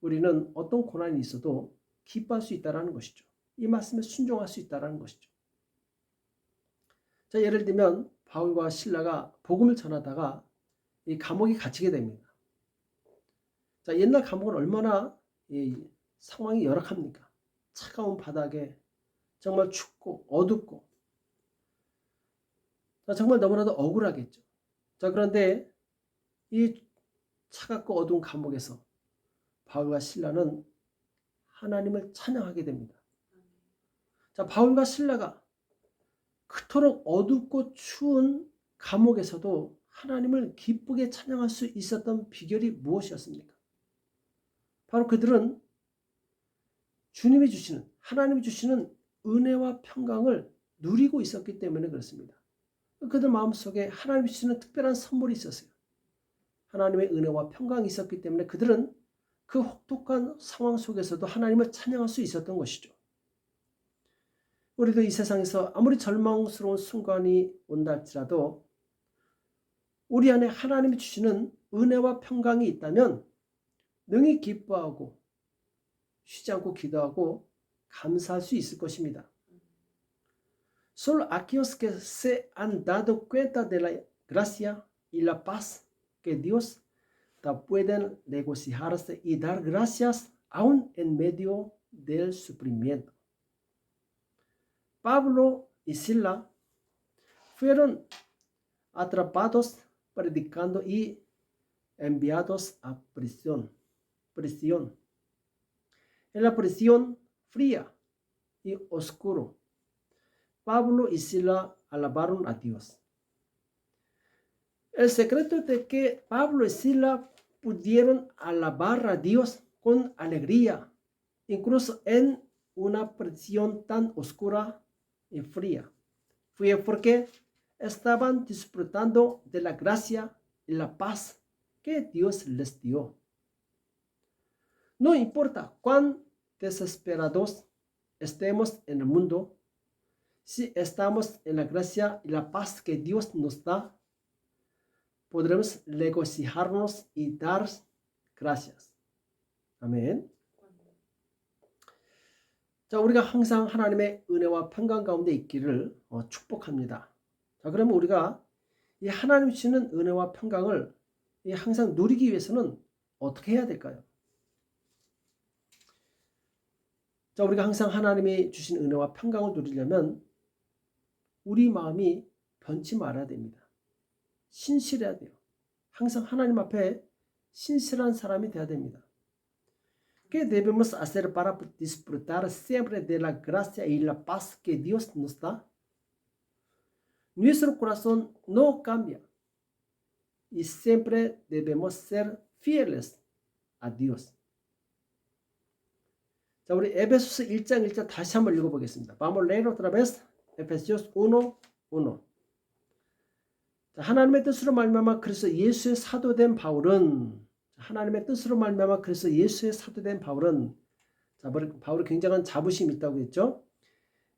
[SPEAKER 1] 우리는 어떤 고난이 있어도 기뻐할 수 있다는 것이죠. 이 말씀에 순종할 수 있다는 것이죠. 자, 예를 들면 바울과 실라가 복음을 전하다가 이 감옥에 갇히게 됩니다. 자, 옛날 감옥은 얼마나 이 상황이 열악합니까? 차가운 바닥에 정말 춥고 어둡고, 자, 정말 너무나도 억울하겠죠. 자, 그런데 이 차갑고 어두운 감옥에서 바울과 실라는 하나님을 찬양하게 됩니다. 자, 바울과 실라가 그토록 어둡고 추운 감옥에서도 하나님을 기쁘게 찬양할 수 있었던 비결이 무엇이었습니까? 바로 그들은 주님이 주시는, 하나님이 주시는 은혜와 평강을 누리고 있었기 때문에 그렇습니다. 그들 마음속에 하나님이 주시는 특별한 선물이 있었어요. 하나님의 은혜와 평강이 있었기 때문에 그들은 그 혹독한 상황 속에서도 하나님을 찬양할 수 있었던 것이죠. 우리도 이 세상에서 아무리 절망스러운 순간이 온다 할지라도 우리 안에 하나님이 주시는 은혜와 평강이 있다면 능히 기뻐하고 쉬지 않고 기도하고 감사할 수 있을 것입니다. Solo aquellos que se han dado cuenta de la gracia y la paz que Dios da pueden regocijarse y dar gracias aún en medio del sufrimiento. Pablo y Sila fueron atrapados predicando y enviados a prisión. En la prisión fría y oscuro, Pablo y Sila alabaron a Dios. El secreto de que Pablo y Sila pudieron alabar a Dios con alegría, incluso en una prisión tan oscura y fría, fue porque estaban disfrutando de la gracia y la paz que Dios les dio. No importa cuán desesperados estemos en el mundo, si estamos en la gracia y la paz que Dios nos da, podremos regocijarnos y dar gracias. 아멘. 자, 우리가 항상 하나님의 은혜와 평강 가운데 있기를 축복합니다. 자, 그러면 우리가 이 하나님 주시는 은혜와 평강을 항상 누리기 위해서는 어떻게 해야 될까요? 자, 우리가 항상 하나님이 주신 은혜와 평강을 누리려면 우리 마음이 변치 말아야 됩니다. 신실해야 돼요. 항상 하나님 앞에 신실한 사람이 돼야 됩니다. ¿Qué debemos hacer para disfrutar siempre de la gracia y la paz que Dios nos da? Nuestro corazón no cambia y siempre debemos ser fieles a Dios. 자, 우리 에베소서 1장 1절 다시 한번 읽어보겠습니다. Vamos a leer otra vez Efesios 1:1. 자, 하나님의 뜻으로 말미암아 그리스도 예수의 사도된 바울은, 하나님의 뜻으로 말미암아 그리스도 예수의 사도된 바울은, 자, 바울이 굉장한 자부심이 있다고 했죠.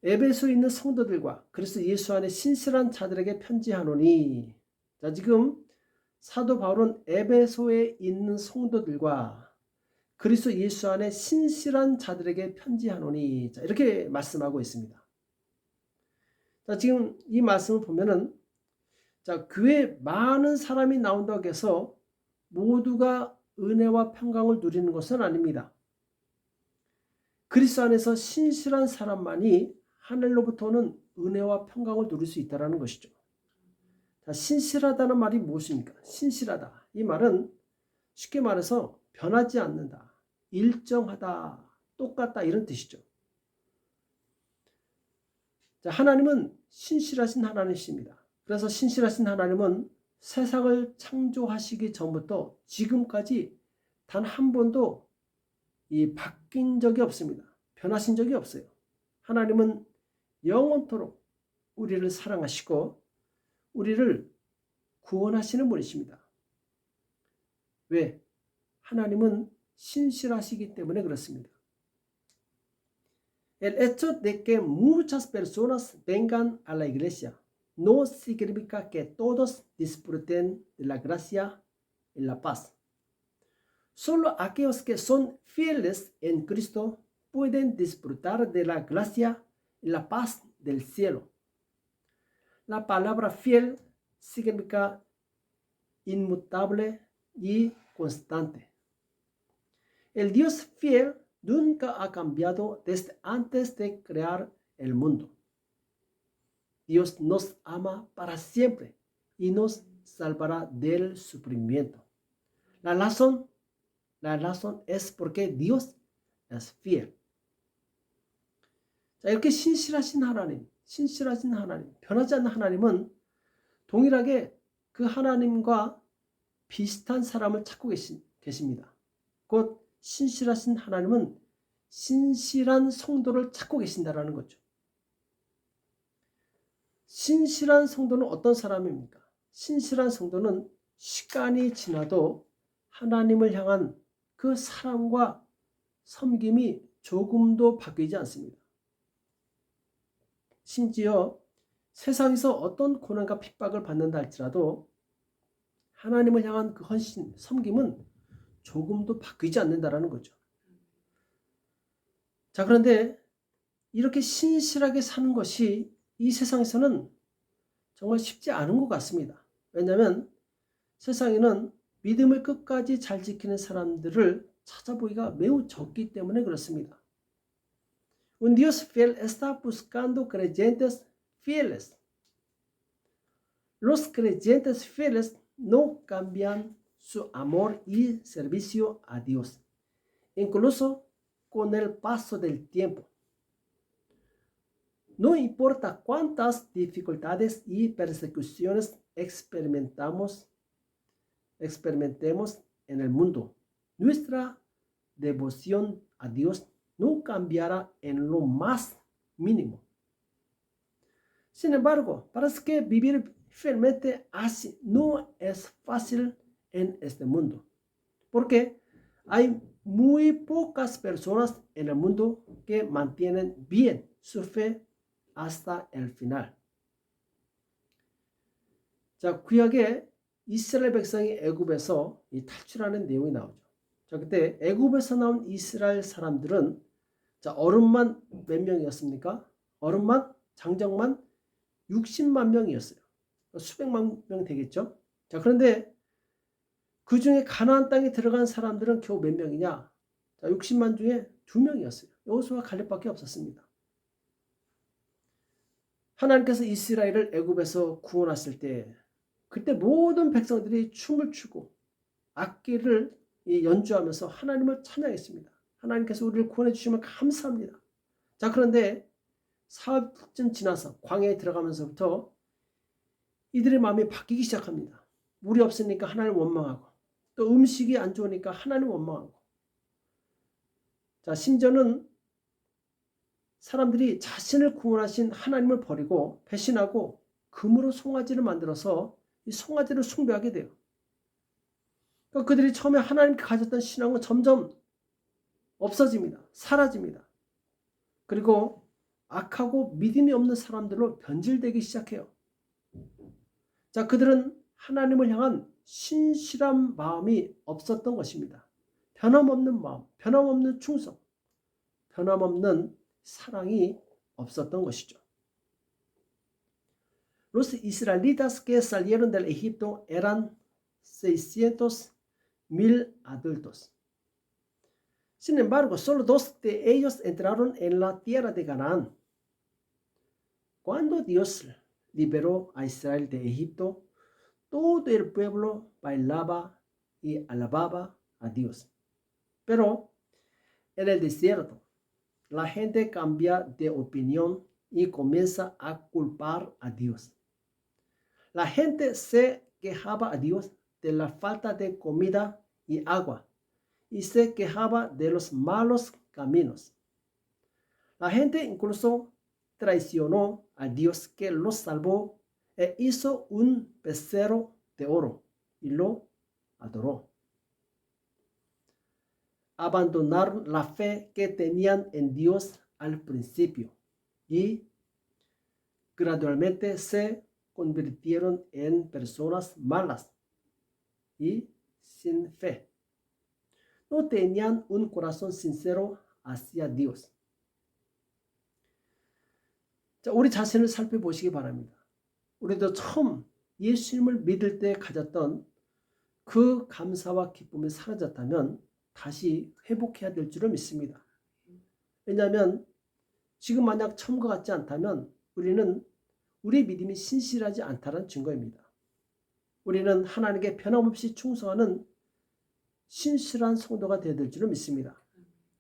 [SPEAKER 1] 에베소에 있는 성도들과 그리스도 예수 안에 신실한 자들에게 편지하노니. 자, 지금 사도 바울은 에베소에 있는 성도들과 그리스도 예수 안에 신실한 자들에게 편지하노니. 자, 이렇게 말씀하고 있습니다. 자, 지금 이 말씀을 보면은, 자, 교회에 많은 사람이 나온다고 해서 모두가 은혜와 평강을 누리는 것은 아닙니다. 그리스도 안에서 신실한 사람만이 하늘로부터 오는 은혜와 평강을 누릴 수 있다는 것이죠. 자, 신실하다는 말이 무엇입니까? 신실하다. 이 말은 쉽게 말해서 변하지 않는다, 일정하다, 똑같다, 이런 뜻이죠. 자, 하나님은 신실하신 하나님이십니다. 그래서 신실하신 하나님은 세상을 창조하시기 전부터 지금까지 단 한 번도 바뀐 적이 없습니다. 변하신 적이 없어요. 하나님은 영원토록 우리를 사랑하시고 우리를 구원하시는 분이십니다. 왜? 하나님은 신실하시기 때문에 그렇습니다. El hecho de que muchas personas vengan a la iglesia no significa que todos disfruten de la gracia y la paz. Solo aquellos que son fieles en Cristo pueden disfrutar de la gracia y la paz del cielo. La palabra fiel significa inmutable y constante. El Dios fiel nunca ha cambiado desde antes de crear el mundo. Dios nos ama para siempre y nos salvará del sufrimiento. La razón es porque Dios es fiel. 자, 이렇게 신실하신 하나님, 변하지 않는 하나님은 동일하게 그 하나님과 비슷한 사람을 찾고 계십니다. 곧 신실하신 하나님은 신실한 성도를 찾고 계신다라는 거죠. 신실한 성도는 어떤 사람입니까? 신실한 성도는 시간이 지나도 하나님을 향한 그 사랑과 섬김이 조금도 바뀌지 않습니다. 심지어 세상에서 어떤 고난과 핍박을 받는다 할지라도 하나님을 향한 그 헌신, 섬김은 조금도 바뀌지 않는다라는 거죠. 자, 그런데 이렇게 신실하게 사는 것이 이 세상에서는 정말 쉽지 않은 것 같습니다. 왜냐하면 세상에는 믿음을 끝까지 잘 지키는 사람들을 찾아보기가 매우 적기 때문에 그렇습니다. Un Dios fiel está buscando creyentes fieles. Los creyentes fieles no cambian su amor y servicio a Dios, incluso con el paso del tiempo. No importa cuántas dificultades y persecuciones experimentemos en el mundo, nuestra devoción a Dios no cambiará en lo más mínimo. Sin embargo, parece que vivir fielmente así no es fácil en este mundo, porque hay muy pocas personas en el mundo que mantienen bien su fe hasta el final. 자, 구약에 이스라엘 백성이 애굽에서 탈출하는 내용이 나오죠. 자, 그때 애굽에서 나온 이스라엘 사람들은 자, 어른만 몇 명이었습니까? 어른만, 장정만 60만 명이었어요. 수백만 명 되겠죠? 자, 그런데 그 중에 가나안 땅에 들어간 사람들은 겨우 몇 명이냐? 자, 60만 중에 2명이었어요. 여호수아와 갈렙밖에 없었습니다. 하나님께서 이스라엘을 애굽에서 구원하실 때 그때 모든 백성들이 춤을 추고 악기를 연주하면서 하나님을 찬양했습니다. 하나님께서 우리를 구원해 주시면 감사합니다. 자, 그런데 사흘쯤 지나서 광야에 들어가면서부터 이들의 마음이 바뀌기 시작합니다. 물이 없으니까 하나님 원망하고 또 음식이 안 좋으니까 하나님 원망하고 자, 심지어는 사람들이 자신을 구원하신 하나님을 버리고 배신하고 금으로 송아지를 만들어서 이 송아지를 숭배하게 돼요. 그러니까 그들이 처음에 하나님께 가졌던 신앙은 점점 없어집니다. 사라집니다. 그리고 악하고 믿음이 없는 사람들로 변질되기 시작해요. 자, 그들은 하나님을 향한 신실한 마음이 없었던 것입니다. 변함없는 마음, 변함없는 충성, 변함없는 사랑이 없었던 것이죠. Los israelitas que salieron del Egipto eran 600,000 adultos. Sin embargo, solo 2 de ellos entraron en la tierra de Canaán. Cuando Dios liberó a Israel de Egipto, todo el pueblo bailaba y alababa a Dios. Pero en el desierto, la gente cambia de opinión y comienza a culpar a Dios. La gente se quejaba a Dios de la falta de comida y agua y se quejaba de los malos caminos. La gente incluso traicionó a Dios que los salvó e hizo un becerro de oro y lo adoró. abandonaron la fe que tenían en Dios al principio y gradualmente se convirtieron en personas malas y sin fe. No tenían un corazón sincero hacia Dios. 자, 우리 자신을 살펴보시기 바랍니다. 우리도 처음 예수님을 믿을 때 가졌던 그 감사와 기쁨이 사라졌다면 다시 회복해야 될 줄을 믿습니다. 왜냐하면 지금 만약 처음과 같지 않다면 우리는 우리 믿음이 신실하지 않다는 증거입니다. 우리는 하나님께 변함없이 충성하는 신실한 성도가 되어야 될 줄을 믿습니다.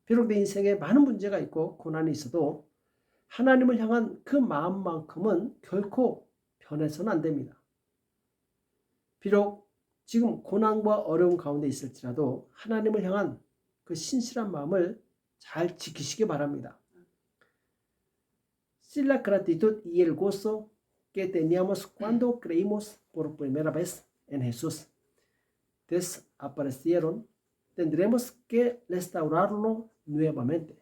[SPEAKER 1] 비록 내 인생에 많은 문제가 있고 고난이 있어도 하나님을 향한 그 마음만큼은 결코 변해서는 안 됩니다. 비록 지금 고난과 어려움 가운데 있을지라도 하나님을 향한 그 신실한 마음을 잘 지키시기 바랍니다. Si la gratitud y el gozo que teníamos cuando creímos por primera vez en Jesús desaparecieron, tendremos que restaurarlo nuevamente,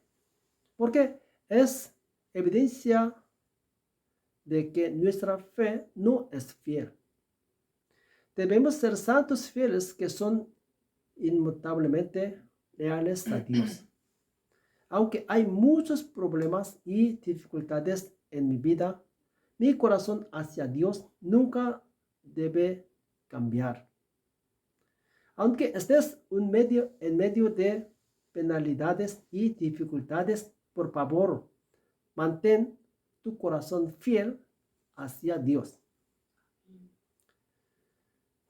[SPEAKER 1] porque es evidencia de que nuestra fe no es fiel. Debemos ser santos fieles que son inmutablemente leales a Dios. Aunque hay muchos problemas y dificultades en mi vida, mi corazón hacia Dios nunca debe cambiar. Aunque estés en medio de penalidades y dificultades, por favor, mantén tu corazón fiel hacia Dios.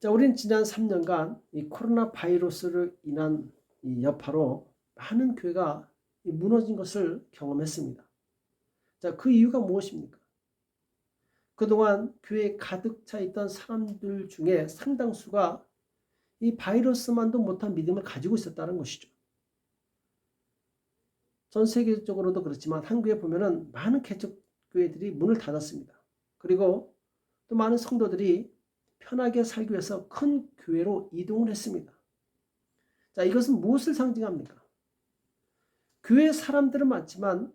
[SPEAKER 1] 자, 우린 지난 3년간 이 코로나 바이러스로 인한 이 여파로 많은 교회가 무너진 것을 경험했습니다. 자, 그 이유가 무엇입니까? 그동안 교회에 가득 차 있던 사람들 중에 상당수가 이 바이러스만도 못한 믿음을 가지고 있었다는 것이죠. 전 세계적으로도 그렇지만 한국에 보면은 많은 개척 교회들이 문을 닫았습니다. 그리고 또 많은 성도들이 편하게 살기 위해서 큰 교회로 이동을 했습니다. 자, 이것은 무엇을 상징합니까? 교회 사람들은 많지만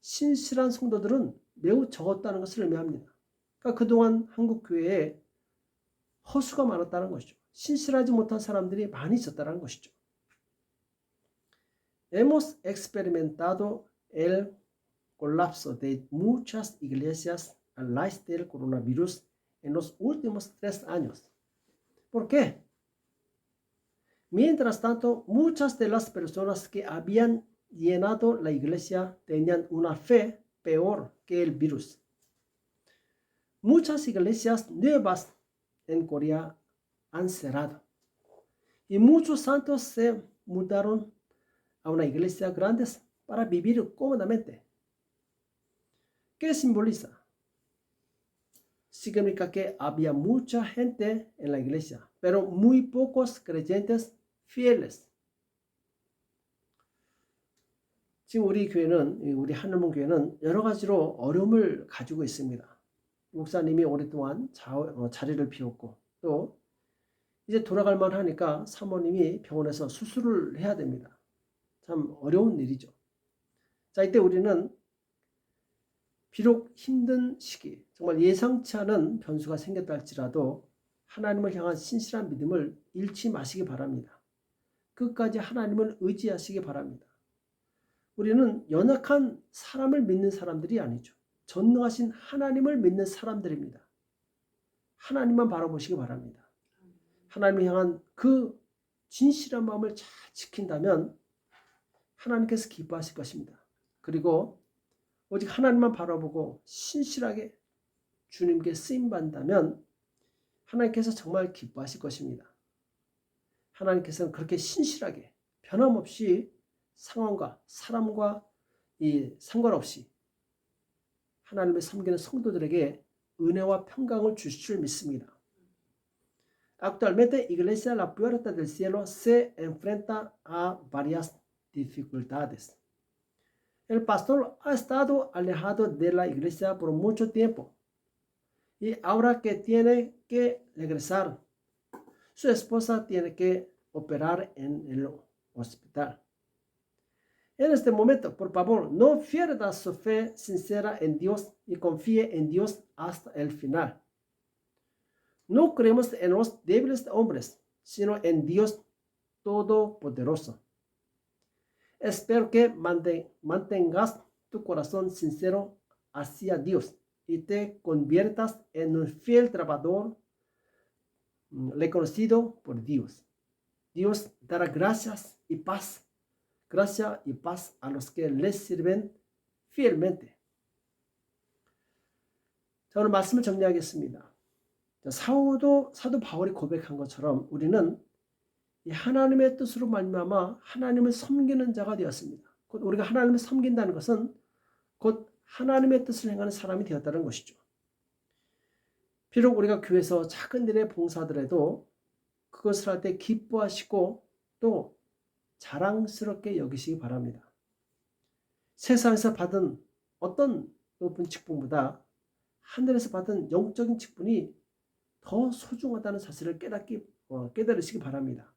[SPEAKER 1] 신실한 성도들은 매우 적었다는 것을 의미합니다. 그러니까 그동안 한국 교회에 허수가 많았다는 것이죠. 신실하지 못한 사람들이 많이 있었다는 것이죠. Hemos experimentado el colapso de muchas iglesias a raíz del coronavirus en los últimos 3 años. ¿Por qué? Mientras tanto, muchas de las personas que habían llenado la iglesia tenían una fe peor que el virus. Muchas iglesias nuevas en Corea han cerrado y muchos santos se mudaron a una iglesia grande para vivir cómodamente. ¿Qué simboliza? Significa que había mucha gente en la iglesia, pero muy pocos creyentes fieles. 지금 우리 교회는, 우리 하늘문 교회는 여러 가지로 어려움을 가지고 있습니다. 목사님이 오랫동안 자리를 비웠고, 또 이제 돌아갈 만하니까 사모님이 병원에서 수술을 해야 됩니다. 참 어려운 일이죠. 자, 이때 우리는 비록 힘든 시기, 정말 예상치 않은 변수가 생겼다 할지라도 하나님을 향한 신실한 믿음을 잃지 마시기 바랍니다. 끝까지 하나님을 의지하시기 바랍니다. 우리는 연약한 사람을 믿는 사람들이 아니죠. 전능하신 하나님을 믿는 사람들입니다. 하나님만 바라보시기 바랍니다. 하나님을 향한 그 진실한 마음을 잘 지킨다면 하나님께서 기뻐하실 것입니다. 그리고 오직 하나님만 바라보고 신실하게 주님께 쓰임받는다면 하나님께서 정말 기뻐하실 것입니다. 하나님께서는 그렇게 신실하게 변함없이 상황과 사람과 상관없이 하나님을 섬기는 성도들에게 은혜와 평강을 주실 줄 믿습니다. Actualmente, Iglesia La Puerta del Cielo se enfrenta a varias dificultades. El pastor ha estado alejado de la iglesia por mucho tiempo y ahora que tiene que regresar, su esposa tiene que operar en el hospital. En este momento, por favor, no pierda su fe sincera en Dios y confíe en Dios hasta el final. No creemos en los débiles hombres, sino en Dios Todopoderoso. Espero que mantengas tu corazón sincero hacia Dios y te conviertas en un fiel trabajador reconocido por Dios. Dios dará gracia y paz a los que les sirven fielmente. 자, 오늘 말씀을 정리하겠습니다. 자, 사도 바울이 고백한 것처럼 우리는 이 하나님의 뜻으로 말미암아 하나님을 섬기는 자가 되었습니다. 곧 우리가 하나님을 섬긴다는 것은 곧 하나님의 뜻을 행하는 사람이 되었다는 것이죠. 비록 우리가 교회에서 작은 일에 봉사하더라도 그것을 할 때 기뻐하시고 또 자랑스럽게 여기시기 바랍니다. 세상에서 받은 어떤 높은 직분보다 하늘에서 받은 영적인 직분이 더 소중하다는 사실을 깨달으시기 바랍니다.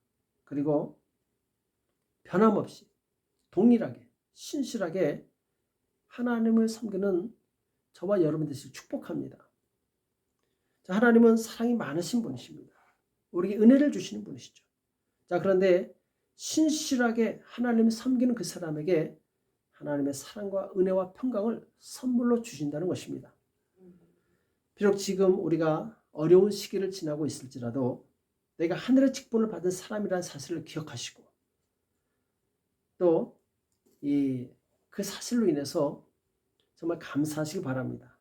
[SPEAKER 1] 그리고 변함없이 동일하게 신실하게 하나님을 섬기는 저와 여러분 되시길 축복합니다. 자, 하나님은 사랑이 많으신 분이십니다. 우리에게 은혜를 주시는 분이시죠. 자, 그런데 신실하게 하나님을 섬기는 그 사람에게 하나님의 사랑과 은혜와 평강을 선물로 주신다는 것입니다. 비록 지금 우리가 어려운 시기를 지나고 있을지라도 내가 하늘의 직분을 받은 사람이라는 사실을 기억하시고 또 그 사실로 인해서 정말 감사하시기 바랍니다.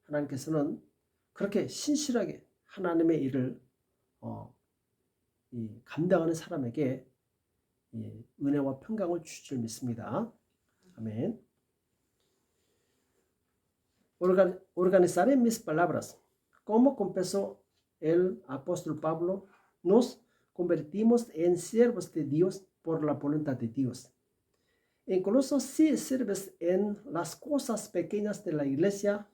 [SPEAKER 1] 하나님께서는 그렇게 신실하게 하나님의 일을 감당하는 사람에게 은혜와 평강을 주실 줄 믿습니다. 아멘. Organizaré mis palabras. Como confesó el apóstol Pablo, nos convertimos en siervos de Dios por la voluntad de Dios. Incluso si sirves en las cosas pequeñas de la iglesia,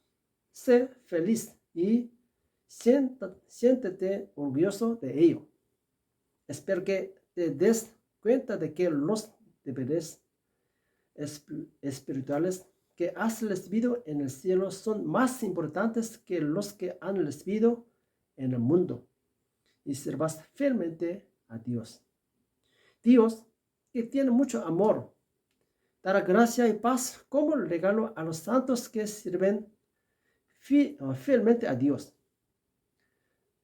[SPEAKER 1] sé feliz y siéntete orgulloso de ello. Espero que te des cuenta de que los deberes espirituales que has recibido en el cielo son más importantes que los que han recibido en el mundo y sirvas fielmente a Dios. Dios, que tiene mucho amor, dará gracia y paz como regalo a los santos que sirven fielmente a Dios.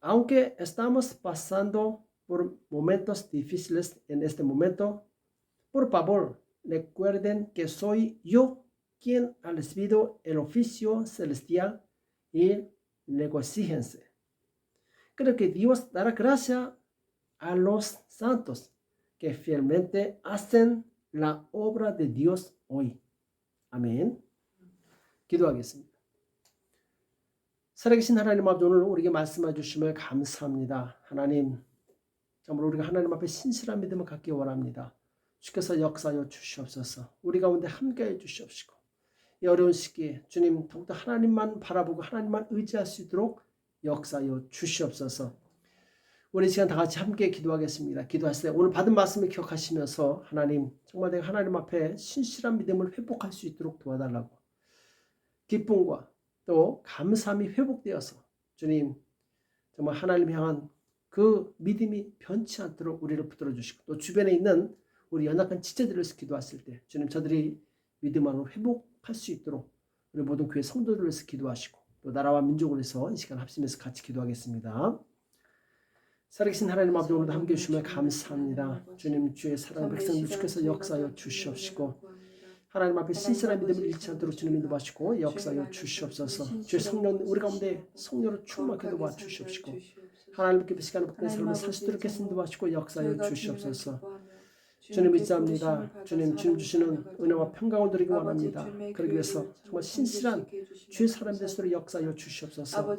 [SPEAKER 1] Aunque estamos pasando por momentos difíciles en este momento, por favor, recuerden que soy yo quien ha recibido el oficio celestial y regocíjense. Creo que Dios dará gracia a los santos que fielmente hacen la obra de Dios hoy. 아멘. 기도하겠습니다. 살아계신 하나님 아버지, 오늘 우리에게 말씀해 주심을 감사합니다. 하나님, 정말 우리가 하나님 앞에 신실한 믿음을 갖기 원합니다. 주께서 역사하여 주시옵소서. 우리 가운데 함께해 주시옵시고 이 어려운 시기에 주님 더욱더 하나님만 바라보고 하나님만 의지할 수 있도록 역사하여 주시옵소서. 우리 시간 다 같이 함께 기도하겠습니다. 기도하실 때 오늘 받은 말씀을 기억하시면서 하나님, 정말 내가 하나님 앞에 신실한 믿음을 회복할 수 있도록 도와달라고 기쁨과 또 감사함이 회복되어서 주님 정말 하나님 향한 그 믿음이 변치 않도록 우리를 붙들어 주시고 또 주변에 있는 우리 연약한 지체들을 기도하실 때 주님 저들이 믿음 안으로 회복할 수 있도록 우리 모든 교회 성도들을 위해서 기도하시고 또 나라와 민족을 위해서 이 시간 합심해서 같이 기도하겠습니다. 살아계신 하나님 아버지, 오늘도 함께해 주시면 감사합니다. 주님, 주의 사랑하는 백성들 주께서 역사하여 주시옵시고 하나님 앞에 신실한 믿음을 잃지 않도록 주님 인도하시고 역사하여 주시옵소서. 주의 성령 우리 가운데 성령으로 충만하게 도와 주시옵시고 하나님께 시간을 받는 삶을 살 수 있도록 인도하시고 역사하여 주시옵소서. 주님 믿사옵니다. 주님 주시는 은혜와 평강을 드리기 원합니다. 그러기 위해서 정말 신실한 주의 사람 될 수 있도록 역사하여 주시옵소서.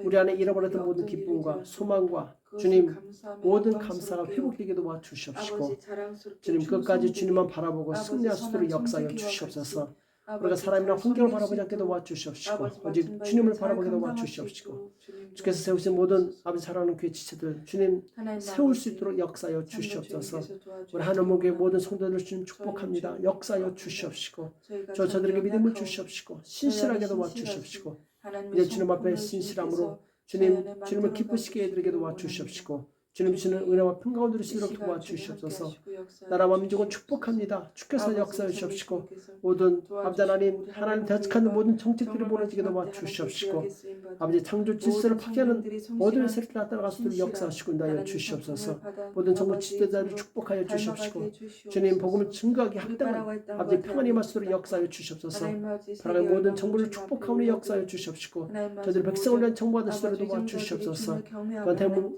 [SPEAKER 1] 우리 안에 잃어버렸던 모든 기쁨과 소망과 주님 모든 감사가 회복되게 도와 주시옵시고 주님 끝까지 주님만 바라보고 승리할 수 있도록 역사하여 주시옵소서. 우리가 사람이나 환경을 바라보지 않게 도와주시옵시고 오직 주님을 바라보게 도와주시옵시고 주께서 세우신 모든 아버지 사랑하는 교회 지체들 주님 세울 수 있도록 역사하여 주시옵소서. 우리 하나님의 모든 성도들 주님 축복합니다. 역사하여 주시옵시고 저들에게 믿음을 주시옵시고 신실하게 도와주시옵시고 이제 주님 앞에 신실함으로 주님을 기쁘시게 해드리게 도와주시옵시고 주님 주시는 은혜와 평강을 누리시도록 도와주시옵소서. 나라와 민족은 축복합니다. 주께서 역사해 주시옵시고 모든 아버지 하나님 대적하는 모든 정책들이 무너지게 도와주시옵시고 아버지 창조 질서를 파괴하는 모든 세력들 따라갈 수 있도록 역사하시고 인도하여 주시옵소서. 모든 정부 지도자를 축복하여 주시옵시고 주님 복음을 증거하기 합당한 아버지 평안이 임하시도록 역사하여 주시옵소서. 바라는 모든 정부를 축복하오니 역사하여 주시옵시고 저들 백성을 위한 정부가 되시도록 도와주시옵소서.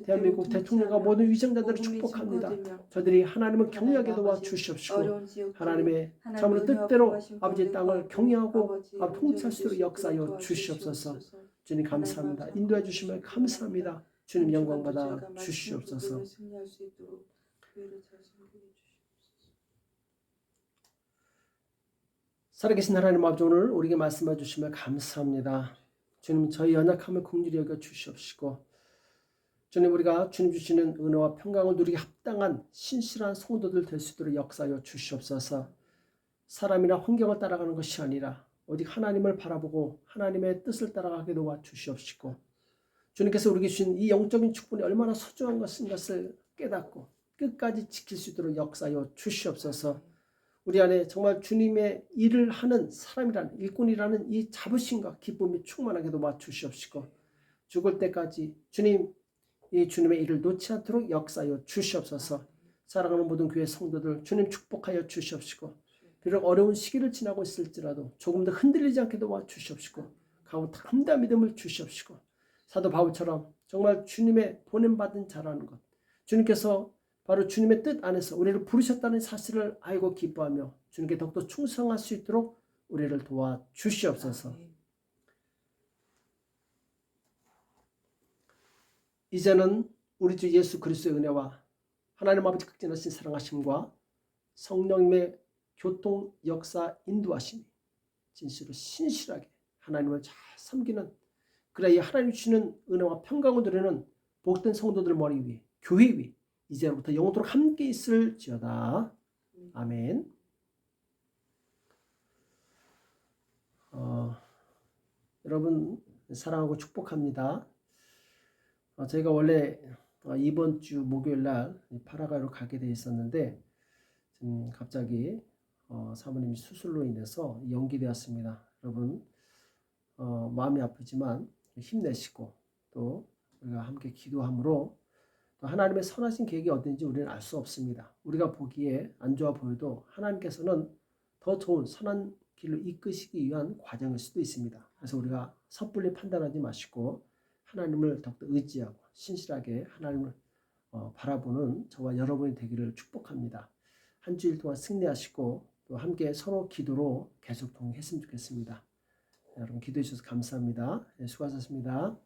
[SPEAKER 1] 대한민국 대통령과 모든 위정자들을 축복합니다. 저들이 하나님을 경외하게 도와주시옵시고 하나님의 참으로 뜻대로 아버지의 땅을 경외하고 통치할 수 있도록 역사하여 주시옵소서. 주님 감사합니다. 인도해 주시면 감사합니다. 주님 영광 받아 주시옵소서. 살아계신 하나님 아버지 오늘 우리에게 말씀해 주시면 감사합니다. 주님 저희 연약함을 긍휼히 여겨 주시옵시고 주님 우리가 주님 주시는 은혜와 평강을 누리기 합당한 신실한 성도들 될 수 있도록 역사하여 주시옵소서. 사람이나 환경을 따라가는 것이 아니라 오직 하나님을 바라보고 하나님의 뜻을 따라가게 도와주시옵시고 주님께서 우리에게 주신 이 영적인 축복이 얼마나 소중한 것을 깨닫고 끝까지 지킬 수 있도록 역사하여 주시옵소서. 우리 안에 정말 주님의 일을 하는 사람이라는 일꾼이라는 이 자부심과 기쁨이 충만하게 도와주시옵시고 죽을 때까지 이 주님의 일을 놓지 않도록 역사하여 주시옵소서. 사랑하는 모든 교회 성도들 주님 축복하여 주시옵시고 비록 어려운 시기를 지나고 있을지라도 조금 더 흔들리지 않게 도와주시옵시고 강한 담대한 믿음을 주시옵시고 사도 바울처럼 정말 주님의 보냄받은 자라는 것 주님께서 바로 주님의 뜻 안에서 우리를 부르셨다는 사실을 알고 기뻐하며 주님께 더욱더 충성할 수 있도록 우리를 도와주시옵소서. 이제는 우리 주 예수 그리스도의 은혜와 하나님 아버지 극진하신 사랑하심과 성령님의 교통 역사 인도하심이 진실로 신실하게 하나님을 잘 섬기는 그래야 하나님 주시는 은혜와 평강을 누리는 복된 성도들 머리 위에 교회 위에 이제부터 영원토록 함께 있을지어다. 아멘. 여러분 사랑하고 축복합니다. 저희가 원래 이번 주 목요일 날 파라과이로 가게 돼 있었는데 갑자기 사모님이 수술로 인해서 연기되었습니다. 여러분 마음이 아프지만 힘내시고 또 우리가 함께 기도함으로 또 하나님의 선하신 계획이 어딘지 우리는 알 수 없습니다. 우리가 보기에 안 좋아 보여도 하나님께서는 더 좋은 선한 길로 이끄시기 위한 과정일 수도 있습니다. 그래서 우리가 섣불리 판단하지 마시고 하나님을 더욱더 의지하고 신실하게 하나님을 바라보는 저와 여러분이 되기를 축복합니다. 한 주일 동안 승리하시고 또 함께 서로 기도로 계속 동행했으면 좋겠습니다. 여러분 기도해 주셔서 감사합니다. 수고하셨습니다.